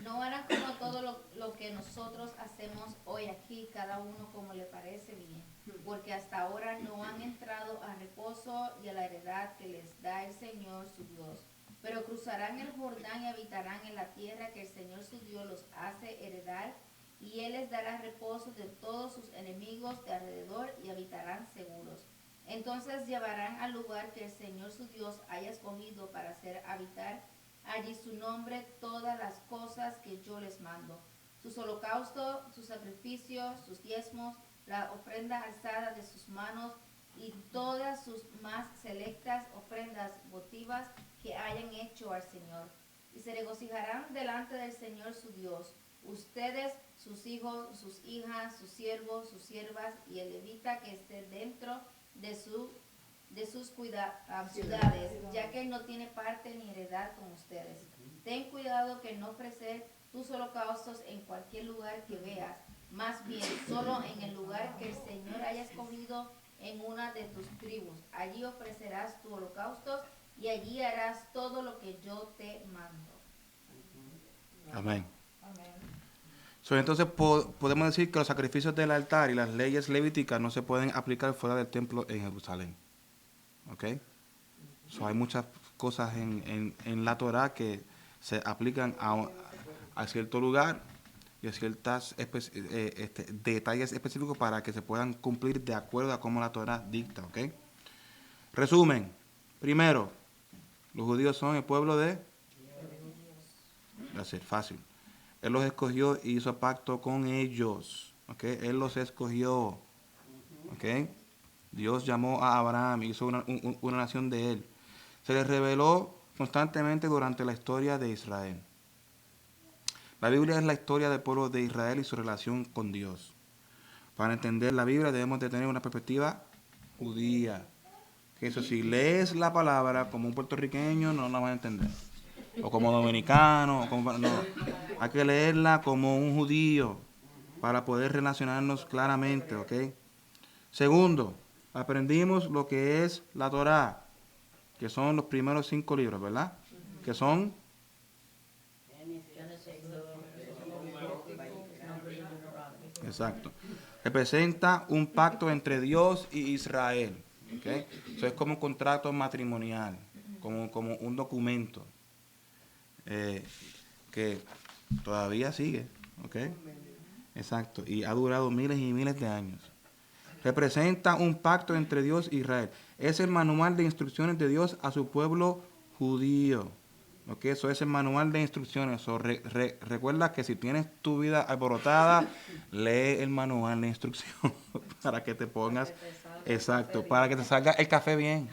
No harán como todo lo que nosotros hacemos hoy aquí, cada uno como le parece bien, porque hasta ahora no han entrado al reposo y a la heredad que les da el Señor su Dios, pero cruzarán el Jordán y habitarán en la tierra que el Señor su Dios los hace heredar, y Él les dará reposo de todos sus enemigos de alrededor y habitarán seguros. Entonces llevarán al lugar que el Señor su Dios haya escogido para hacer habitar allí su nombre todas las cosas que yo les mando, sus holocaustos, sus sacrificios, sus diezmos, la ofrenda alzada de sus manos y todas sus más selectas ofrendas votivas que hayan hecho al Señor. Y se regocijarán hijos, sus hijas, sus siervos, sus siervas y el levita que esté dentro de sus ciudades, ya que él no tiene parte ni heredad con ustedes. Ten cuidado que no ofrecer tus holocaustos en cualquier lugar que veas, más bien solo en el lugar que el Señor haya escogido en una de tus tribus. Allí ofrecerás tus holocaustos y allí harás todo lo que yo te mando. Amén. Amén. Entonces podemos decir que los sacrificios del altar y las leyes levíticas no se pueden aplicar fuera del templo en Jerusalén. ¿Ok? Hay muchas cosas en la Torah que se aplican a cierto lugar y a ciertos detalles específicos para que se puedan cumplir de acuerdo a cómo la Torah dicta. ¿Ok? Resumen. Primero, los judíos son el pueblo de... Así, fácil. Él los escogió y hizo pacto con ellos. ¿Okay? Él los escogió. ¿Okay? Dios llamó a Abraham y hizo una nación de él. Se les reveló constantemente durante la historia de Israel. La Biblia es la historia del pueblo de Israel y su relación con Dios. Para entender la Biblia debemos de tener una perspectiva judía. Eso, si lees la palabra como un puertorriqueño no la vas a entender. O como dominicano, no. Hay que leerla como un judío para poder relacionarnos claramente, ¿ok? Segundo, aprendimos lo que es la Torá, que son los primeros 5 libros, ¿verdad? Que son... Exacto. Representa un pacto entre Dios y Israel, ¿ok? Eso es como un contrato matrimonial, como un documento. Que todavía sigue, ¿ok? Exacto, y ha durado miles y miles de años. Representa un pacto entre Dios e Israel. Es el manual de instrucciones de Dios a su pueblo judío, ¿ok? Eso es el manual de instrucciones. Recuerda que si tienes tu vida alborotada, lee el manual de instrucción para que te pongas, exacto, para que te salga el café bien.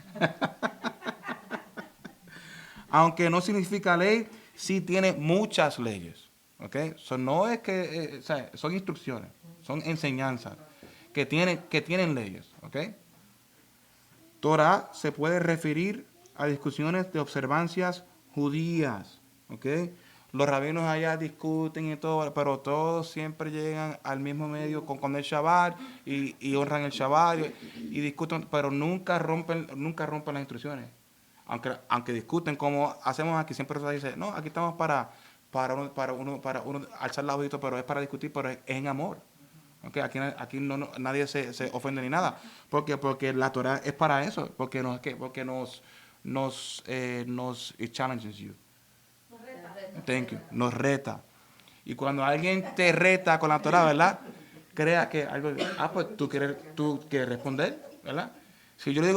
Aunque no significa ley, sí tiene muchas leyes, ¿ok? No es que, son instrucciones, son enseñanzas que tienen leyes, ¿ok? Torah se puede referir a discusiones de observancias judías, ¿ok? Los rabinos allá discuten y todo, pero todos siempre llegan al mismo medio con el Shabbat y honran el Shabbat y discuten, pero nunca rompen las instrucciones. Aunque discuten como hacemos aquí, siempre se dice, no, aquí estamos para uno alzar la ojito, pero es para discutir, pero es en amor. Okay, aquí nadie se ofende ni nada, porque la Torah es para eso, porque it challenges you. Thank you, nos reta. Y cuando alguien te reta con la Torah, ¿verdad? Crea que algo, pues tú quieres responder, ¿verdad? Si yo le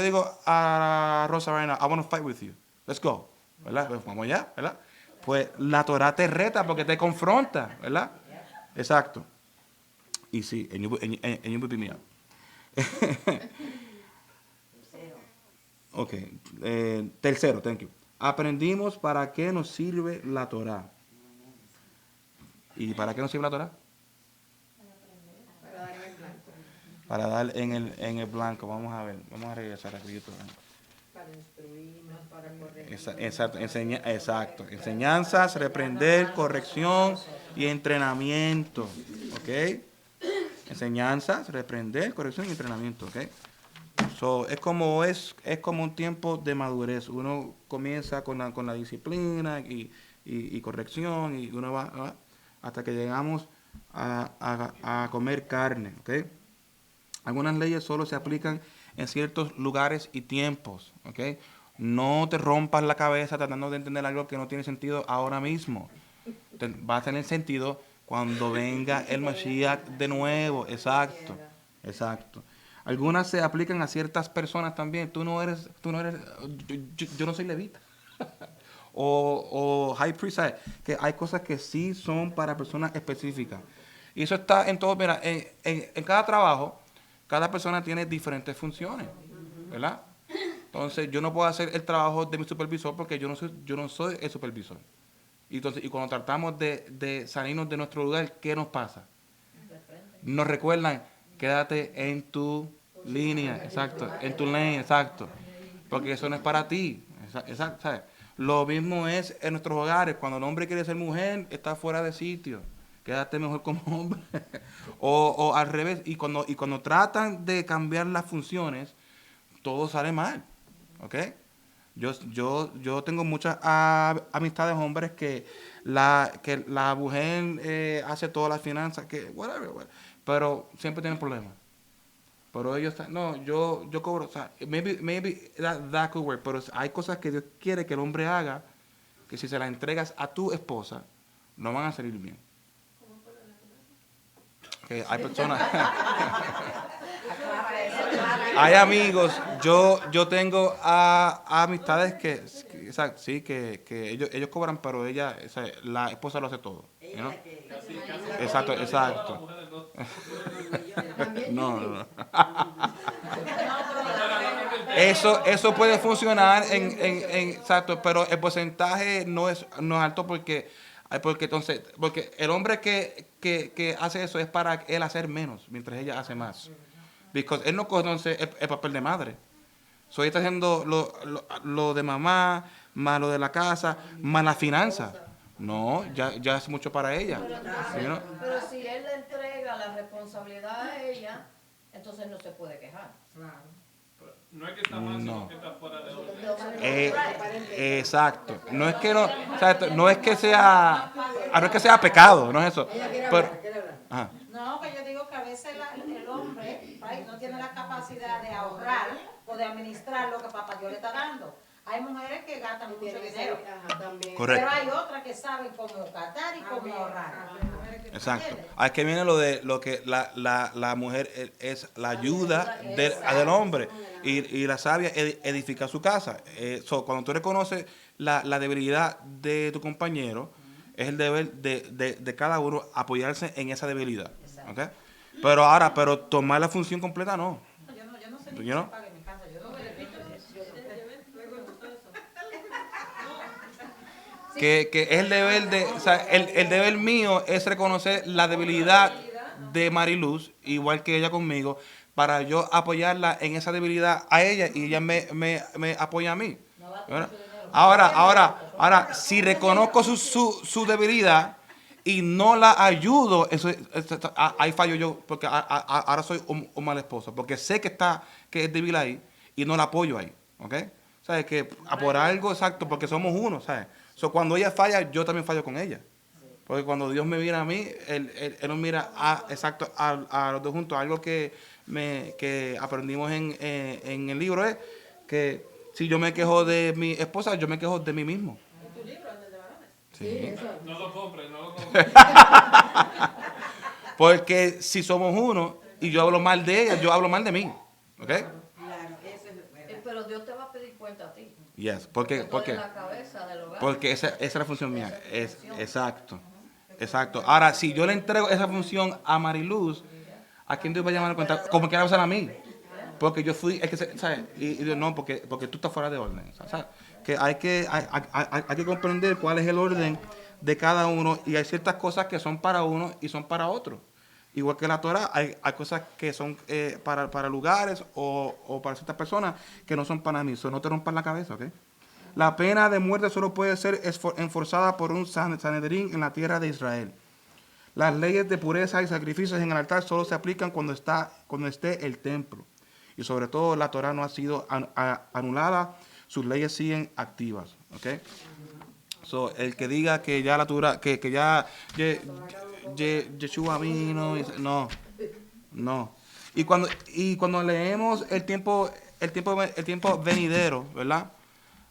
digo a Rosa Reina, I want to fight with you, let's go, ¿verdad? Pues vamos allá, ¿verdad? Pues la Torah te reta porque te confronta, ¿verdad? Exacto. Y sí, and you beat me up. Ok. Tercero, thank you. Aprendimos para qué nos sirve la Torah. ¿Y para qué nos sirve la Torah? Para dar en el blanco. Vamos a ver. Vamos a regresar aquí. Para instruirnos, para corregir. Exacto. Enseñanzas, reprender, corrección y entrenamiento. ¿Ok? Enseñanzas, reprender, corrección y entrenamiento. ¿Ok? Es como un tiempo de madurez. Uno comienza con la disciplina y corrección y uno va hasta que llegamos a comer carne. ¿Ok? Algunas leyes solo se aplican en ciertos lugares y tiempos, ¿ok? No te rompas la cabeza tratando de entender algo que no tiene sentido ahora mismo. Va a tener sentido cuando venga el Mashiach de nuevo. Exacto. Algunas se aplican a ciertas personas también. Yo no soy levita. o high priest, ¿sabes? Que hay cosas que sí son para personas específicas. Y eso está en todo, mira, en cada trabajo. Cada persona tiene diferentes funciones, ¿verdad? Entonces, yo no puedo hacer el trabajo de mi supervisor porque yo no soy el supervisor. Y cuando tratamos de salirnos de nuestro lugar, ¿qué nos pasa? nos recuerdan, quédate en tu línea, exacto, en tu lane, exacto, porque eso no es para ti, exacto, ¿sabes? Lo mismo es en nuestros hogares, cuando el hombre quiere ser mujer, está fuera de sitio, quédate mejor como hombre, o al revés, y cuando tratan de cambiar las funciones, todo sale mal, ¿ok? Yo tengo muchas amistades hombres que la mujer hace todas las finanzas, que whatever, pero siempre tienen problemas. Pero ellos están, no, yo cobro, o sea, maybe that could work, pero hay cosas que Dios quiere que el hombre haga, que si se las entregas a tu esposa, no van a salir bien. Que hay personas, hay amigos, yo tengo amistades exacto, sí, que ellos cobran, pero o sea, la esposa lo hace todo. Ella ¿No? es la que... Exacto. No. Eso puede funcionar exacto, pero el porcentaje no es alto porque el hombre que hace eso es para él hacer menos, mientras ella hace más. Porque él no coge entonces el papel de madre. So, ella está haciendo lo de mamá, más lo de la casa, más la finanza. No, ya es mucho para ella. Pero si él le entrega la responsabilidad a ella, entonces no se puede quejar. No es que está mal, sino que está fuera de orden. Exacto. No es que no es que sea pecado, no es eso. Pero, ajá. No, que yo digo que a veces el hombre no tiene la capacidad de ahorrar o de administrar lo que papá Dios le está dando. Hay mujeres que gastan mucho dinero. Correcto. Pero hay otras que saben cómo gastar y cómo ahorrar. Exacto. Aquí viene lo que la mujer es la ayuda del hombre y la sabia edifica su casa. Cuando tú reconoces la debilidad de tu compañero, es el deber de cada uno apoyarse en esa debilidad. ¿Okay? Pero tomar la función completa no. Yo no sé ni qué paga en mi casa. Yo no me que es el deber o sea, el deber mío es reconocer la debilidad de Mariluz, igual que ella conmigo, para yo apoyarla en esa debilidad a ella y ella me apoya a mí. ¿Verdad? Ahora, si reconozco su debilidad y no la ayudo, ahí fallo yo, porque ahora soy un mal esposo, porque sé que es débil ahí y no la apoyo ahí, ¿ok? ¿Sabes? Que por algo exacto, porque somos uno, ¿sabes? Cuando ella falla, yo también fallo con ella. Porque cuando Dios me mira a mí, Él nos mira a los dos juntos. Algo que aprendimos en el libro es que si yo me quejo de mi esposa, yo me quejo de mí mismo. ¿Tu libro es el de varones? Sí. No lo compres. Porque si somos uno y yo hablo mal de ella, yo hablo mal de mí. ¿Ok? Claro, eso es verdad. Pero Dios te va a pedir cuenta a ti. Yes. Porque tú eres la cabeza del hogar. Porque esa es la función mía. Exacto. Ahora, si yo le entrego esa función a Mariluz, ¿a quién Dios va a llamar a cuenta? Como quiera usar a mí. Porque yo fui, ¿sabes? Y Dios no, porque tú estás fuera de orden. ¿Sabes? Que hay que comprender cuál es el orden de cada uno y hay ciertas cosas que son para uno y son para otro. Igual que la Torah, hay cosas que son para lugares o para ciertas personas que no son para mí. Eso no te rompas la cabeza, ¿ok? La pena de muerte solo puede ser enforzada por un Sanedrín en la tierra de Israel. Las leyes de pureza y sacrificios en el altar solo se aplican cuando esté el templo. Y sobre todo la Torah no ha sido anulada, sus leyes siguen activas, ¿ok? El que diga que ya la Torah, que ya Yeshua vino, no. Y cuando leemos el tiempo venidero, ¿verdad?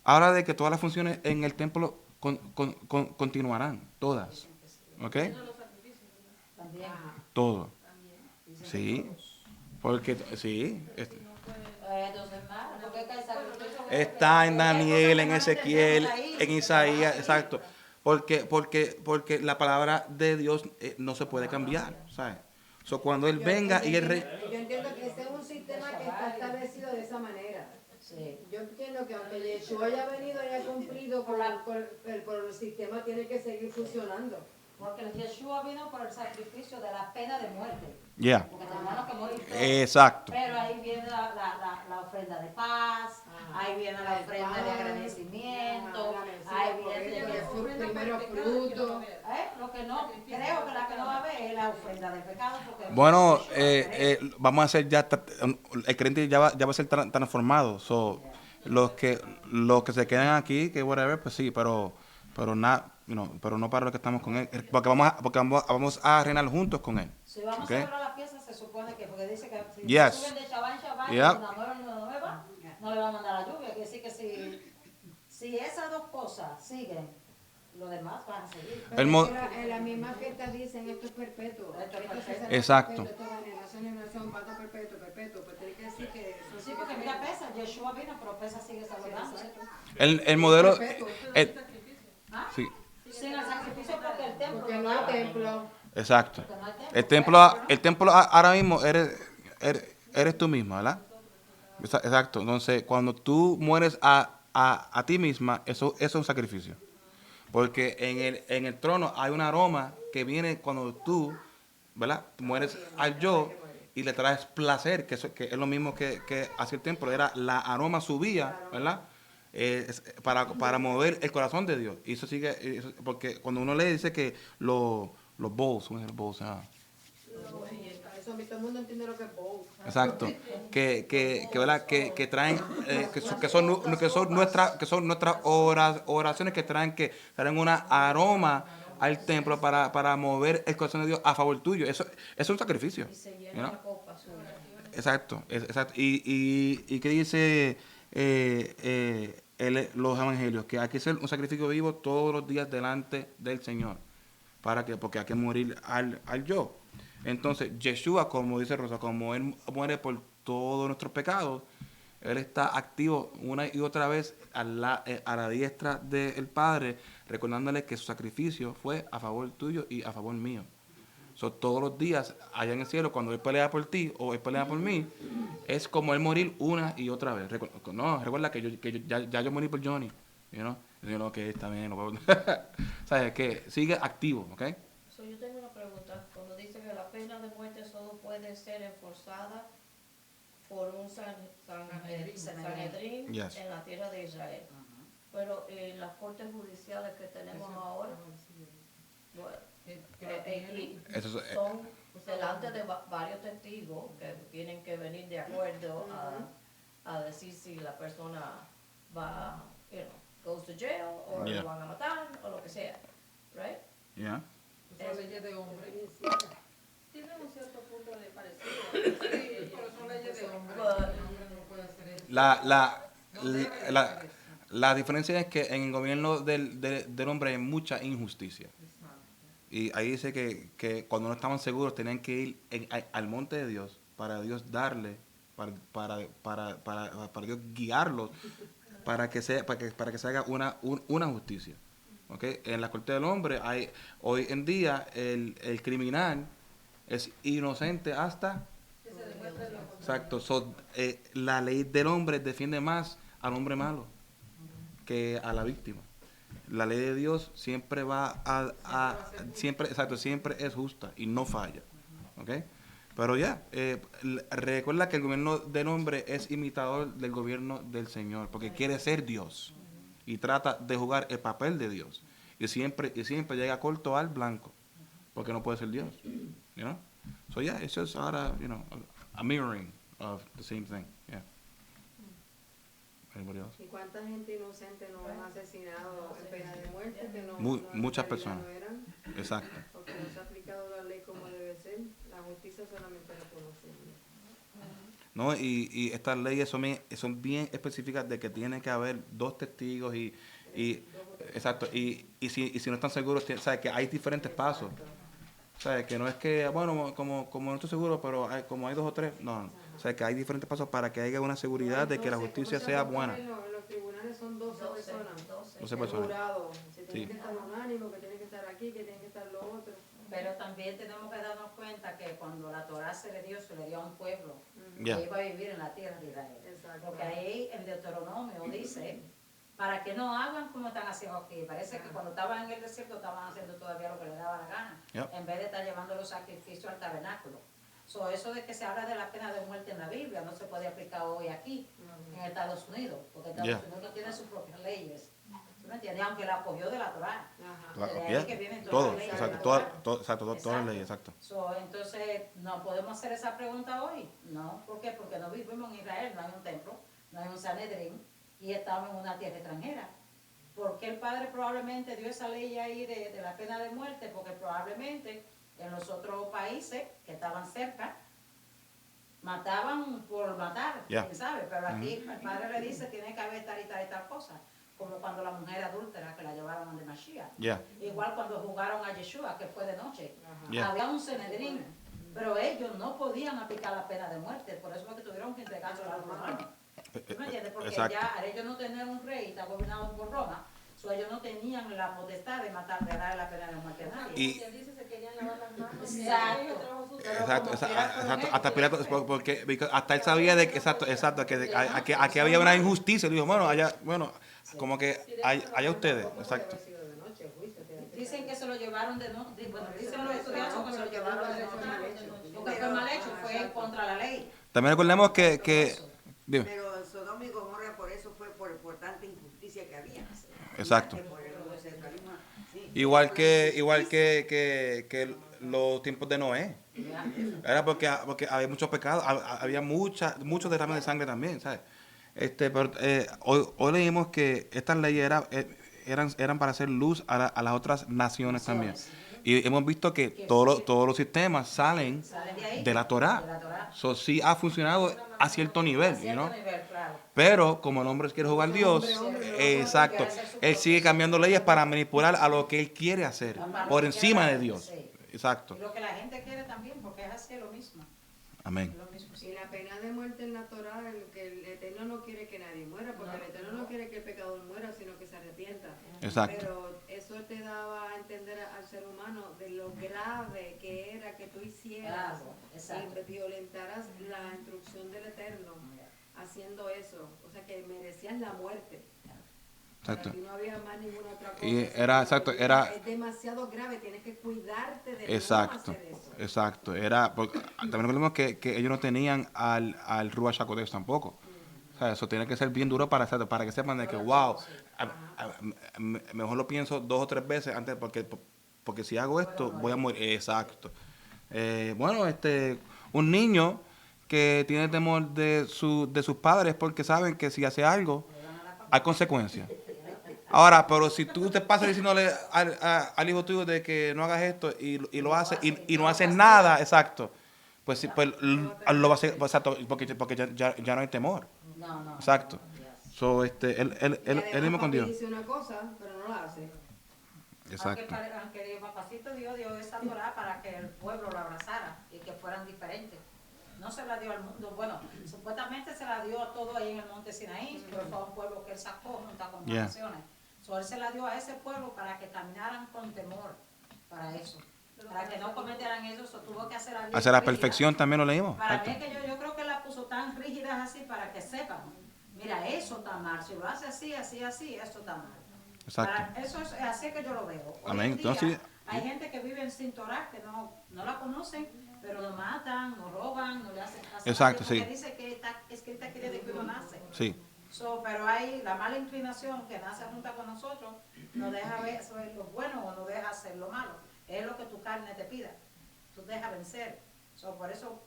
Habla de que todas las funciones en el templo continuarán, todas, ¿ok? Todo. Sí, porque sí. Está en Daniel, en Ezequiel, en Isaías, exacto. Porque la palabra de Dios no se puede cambiar, ¿sabes? Cuando Él venga y Él... Yo entiendo que ese es un sistema que está establecido de esa manera. Sí. Yo entiendo que aunque Yeshua haya venido y haya cumplido por el sistema, tiene que seguir funcionando. Porque el Yeshua vino por el sacrificio de la pena de muerte. Yeah. Porque tenemos que morir todos. Exacto. Pero ahí viene la ofrenda de paz, ahí viene la ofrenda de agradecimiento, ahí viene el primero fruto. Lo que no, creo que la que no va a ver es la ofrenda del pecado. Porque Bueno, vamos a hacer ya, el creyente ya va a ser transformado. So, los que se quedan aquí, que whatever, pues sí, pero pero no para los que estamos con él, porque vamos a reinar juntos con él. Si vamos Okay. a celebrar la fiesta, se supone que, porque dice que si Yes. suben de Shabbat en Shabbat, Yep. luna nueva, no le va a mandar la lluvia. Quiere decir que si esas dos cosas siguen, los demás van a seguir. El En la misma fiesta dicen esto es perpetuo. Esto es perpetuo. Exacto. Esto es generación, pacto perpetuo. Pues tiene que decir que eso Sí, porque mira, pesa, Yeshua vino, pero pesa sigue saludando. el modelo, sí, Sin el sacrificio porque el templo porque no hay templo. exacto. Porque no hay templo. El templo ahora mismo eres tú misma, ¿verdad? Exacto. Entonces, cuando tú mueres a ti misma, eso es un sacrificio. Porque en el trono hay un aroma que viene cuando tú, ¿verdad? Mueres al yo y le traes placer, que es lo mismo que hacia el templo. Era la aroma subía, ¿verdad? Para mover el corazón de Dios. Y eso sigue, porque cuando uno lee dice que los bowls, Eso a mí todo el mundo entiende lo que es bowl. exacto, ¿verdad? que traen, que son nuestras oraciones que traen una aroma al templo para mover el corazón de Dios a favor tuyo. Eso es un sacrificio. Y se you llena know? la copa suya. Exacto. ¿Y qué dice los evangelios? Que hay que hacer un sacrificio vivo todos los días delante del Señor. Porque hay que morir al yo. Entonces, Yeshua, como dice Rosa, como Él muere por todos nuestros pecados, Él está activo una y otra vez a la diestra del Padre, recordándole que su sacrificio fue a favor tuyo y a favor mío. Todos los días, allá en el cielo, cuando Él pelea por ti o Él pelea por mí, es como Él morir una y otra vez. Recuerda que ya yo morí por Johnny. Que está bien. ¿Sabes? Que sigue activo, ¿ok? So, yo tengo una pregunta. Cuando dice que la pena de muerte solo puede ser enforzada por un Sanedrín Yes. en la tierra de Israel. Pero en las cortes judiciales que tenemos ahora, bueno, y Eso es, son delante de varios testigos que tienen que venir de acuerdo a decir si la persona va, goes to jail o Yeah. lo van a matar o lo que sea, right? yeah. Son leyes de hombre. Tienen un cierto punto de parecido. Sí, pero son leyes de hombre. But- El hombre no puede hacer eso. La diferencia es que en el gobierno del hombre hay mucha injusticia. Y ahí dice que cuando no estaban seguros tenían que ir al monte de Dios para Dios darle, para Dios guiarlos, para que se haga una justicia. ¿Okay? En la corte del hombre hoy en día el criminal es inocente hasta... Exacto. La ley del hombre defiende más al hombre malo que a la víctima. La ley de Dios siempre siempre es justa y no falla. ¿Okay? Pero recuerda que el gobierno del hombre es imitador del gobierno del Señor, porque quiere ser Dios y trata de jugar el papel de Dios. Y siempre llega corto al blanco, porque no puede ser Dios. You know? So it's just ahora, a mirroring of the same thing. Yeah. Anybody else? ¿Y cuánta gente inocente no han asesinado en pena de muerte? Que no, Muchas en realidad personas. no eran, Exacto. porque no se ha aplicado la ley como debe ser. La justicia solamente reconoce. ¿No? Y estas leyes son bien específicas de que tiene que haber 2 testigos exacto, y si no están seguros, ¿sabes? Que hay diferentes pasos. ¿Sabes? Que no es que, bueno, como no estoy seguro, pero como hay 2 o 3, no. O sea, que hay diferentes pasos para que haya una seguridad de que la justicia sea buena. En los tribunales son 12 personas. 12 El personas. jurado, si tiene Sí. que estar unánimo, que tiene que estar aquí, que tiene que estar lo otro. Pero también tenemos que darnos cuenta que cuando la Torah se le dio a un pueblo Yeah. que iba a vivir en la tierra de Israel. Exacto. Porque ahí en Deuteronomio dice para que no hagan como están haciendo aquí. Parece que cuando estaban en el desierto estaban haciendo todavía lo que les daba la gana, Yep. en vez de estar llevando los sacrificios al tabernáculo. Eso de que se habla de la pena de muerte en la Biblia no se puede aplicar hoy aquí, en Estados Unidos, porque Estados Unidos tiene sus propias leyes. ¿Tú me entiendes? Aunque la cogió de la Torá. Claro, De ahí yeah. que vienen todas Todo, las leyes exacto, de la Torá. todas las leyes, exacto. Entonces, no podemos hacer esa pregunta hoy. No, ¿por qué? Porque no vivimos en Israel, no hay un templo, no hay un Sanedrín y estamos en una tierra extranjera. ¿Por qué el Padre probablemente dio esa ley ahí de la pena de muerte? Porque probablemente en los otros países que estaban cerca mataban por matar, ¿quién sabe? Pero aquí el Padre le dice tiene que haber tal y tal cosa. Como cuando la mujer adúltera que la llevaron a Mashiach. Igual cuando jugaron a Yeshua, que fue de noche. Había un Sanedrín, pero ellos no podían aplicar la pena de muerte, por eso es que tuvieron que entregarse a los romanos. ¿Tú me entiendes? Porque ya al ellos no tener un rey y estar gobernados por Roma, ellos no tenían la potestad de matar, de dar la pena de muerte a nadie. Y dice se querían lavar las manos. Exacto. Hasta Pilato, porque hasta él sabía de que, que aquí había una injusticia. Dijo, bueno, como que allá ustedes, exacto. Dicen que se lo llevaron de noche, bueno, dicen los estudiantes que se lo llevaron de noche. Lo que fue mal hecho fue contra la ley. También recordemos que dime. Pero Sodoma y Gomorra por eso fue por tanta injusticia que había. Exacto. Igual que los tiempos de Noé. Era porque había muchos pecados, había muchos derrames de sangre también, ¿sabes? Pero, hoy leímos que estas leyes eran para hacer luz a las otras naciones también. Y hemos visto que todos los sistemas salen de la Torá. So, sí ha funcionado a cierto nivel, ¿no? Pero como el hombre quiere jugar a Dios, exacto, él sigue cambiando leyes para manipular a lo que él quiere hacer, por encima de Dios. Exacto. Y lo que la gente quiere también, porque es así lo mismo. Amén. Y la pena de muerte en la Torá, que el Eterno no quiere que nadie muera, porque el Eterno no quiere que el pecador muera, sino que se arrepienta. Exacto. Pero eso te daba a entender al ser humano de lo grave que era que tú hicieras y violentaras la instrucción del Eterno haciendo eso. O sea, que merecías la muerte. Exacto. Aquí no había más ninguna otra cosa. Y es demasiado grave, tienes que cuidarte de exacto, no hacer eso. Exacto. También recordemos que ellos no tenían al Ruach HaKodesh tampoco. O sea, eso tiene que ser bien duro para que sepan de que, wow, mejor lo pienso 2 o 3 veces antes, porque si hago esto, voy a morir. Exacto. Un niño que tiene temor de sus padres porque saben que si hace algo, hay consecuencias. Ahora, pero si tú te pasas diciéndole al hijo tuyo de que no hagas esto y lo hace y no haces nada, exacto, pues sí, pues lo va a hacer, exacto, porque ya no hay temor. No. Exacto. So, él mismo con Dios. Dice una cosa, pero no la hace. Exacto. Aunque el papacito dio esa Torá para que el pueblo lo abrazara y que fueran diferentes. No se la dio al mundo. Bueno, supuestamente se la dio a todo ahí en el monte Sinaí, pero fue un pueblo que él sacó junto con las naciones. Él se la dio a ese pueblo para que caminaran con temor, para eso. Para que no cometieran eso, tuvo que hacer hacia la perfección también lo leímos. Para mí es que yo creo que la puso tan rígidas así para que sepan. Mira, eso está mal. Si lo hace así, eso está mal. Exacto. Eso es así que yo lo veo. Amén. Entonces, hay gente que vive sin Torah, que no la conocen, pero lo matan, lo roban, no le hacen caso. Exacto, porque dice que está escrita aquí desde que uno nace. Sí. Pero hay la mala inclinación que nace junto con nosotros, no deja ver eso es lo bueno o no deja hacer lo malo. Es lo que tu carne te pida. Tú dejas vencer. Por eso,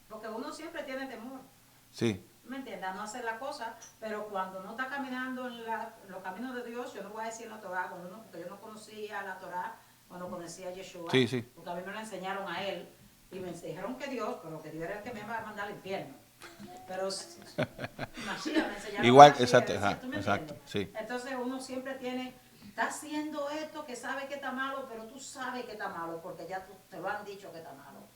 porque uno siempre tiene temor. Sí. ¿Me entiendes? No hacer la cosa, pero cuando uno está caminando en los caminos de Dios, yo no voy a decir la Torah, porque yo no conocía la Torah cuando conocía a Yeshua, porque a mí me lo enseñaron a él, y me dijeron que Dios era el que me iba a mandar al infierno. Pero Mashiach me enseñaron igual, a exacto, sí. Entonces uno siempre está haciendo esto que sabe que está malo, pero tú sabes que está malo, porque ya te lo han dicho que está malo.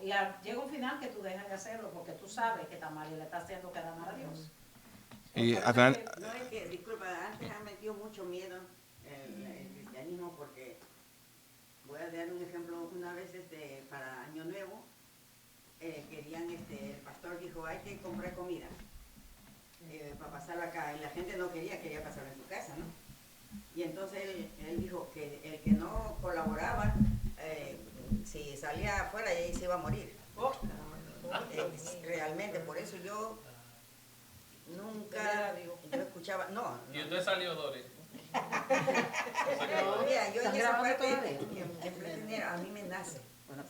Y llega un final que tú dejas de hacerlo porque tú sabes que está mal y le estás haciendo quedar mal a Dios. Y al final... No es que, disculpa, antes me dio mucho miedo el cristianismo porque, voy a dar un ejemplo, una vez para Año Nuevo, querían, el pastor dijo, hay que comprar comida. para pasarlo acá. Y la gente no quería pasarlo en su casa, ¿no? Y entonces él dijo que el que no colaboraba, si salía afuera, ahí se iba a morir. Realmente, por eso yo nunca, yo escuchaba, no. ¿Y usted salió, Doris? Mira, yo en esa grabando parte, todavía? en pretender, a mí me nace.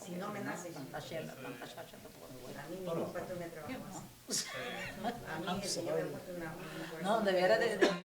Si no me nace, tanta chela, tanta chacha, a mí ningún pastor me trabaja así. A mí el Señor me ha puesto una no, debiera de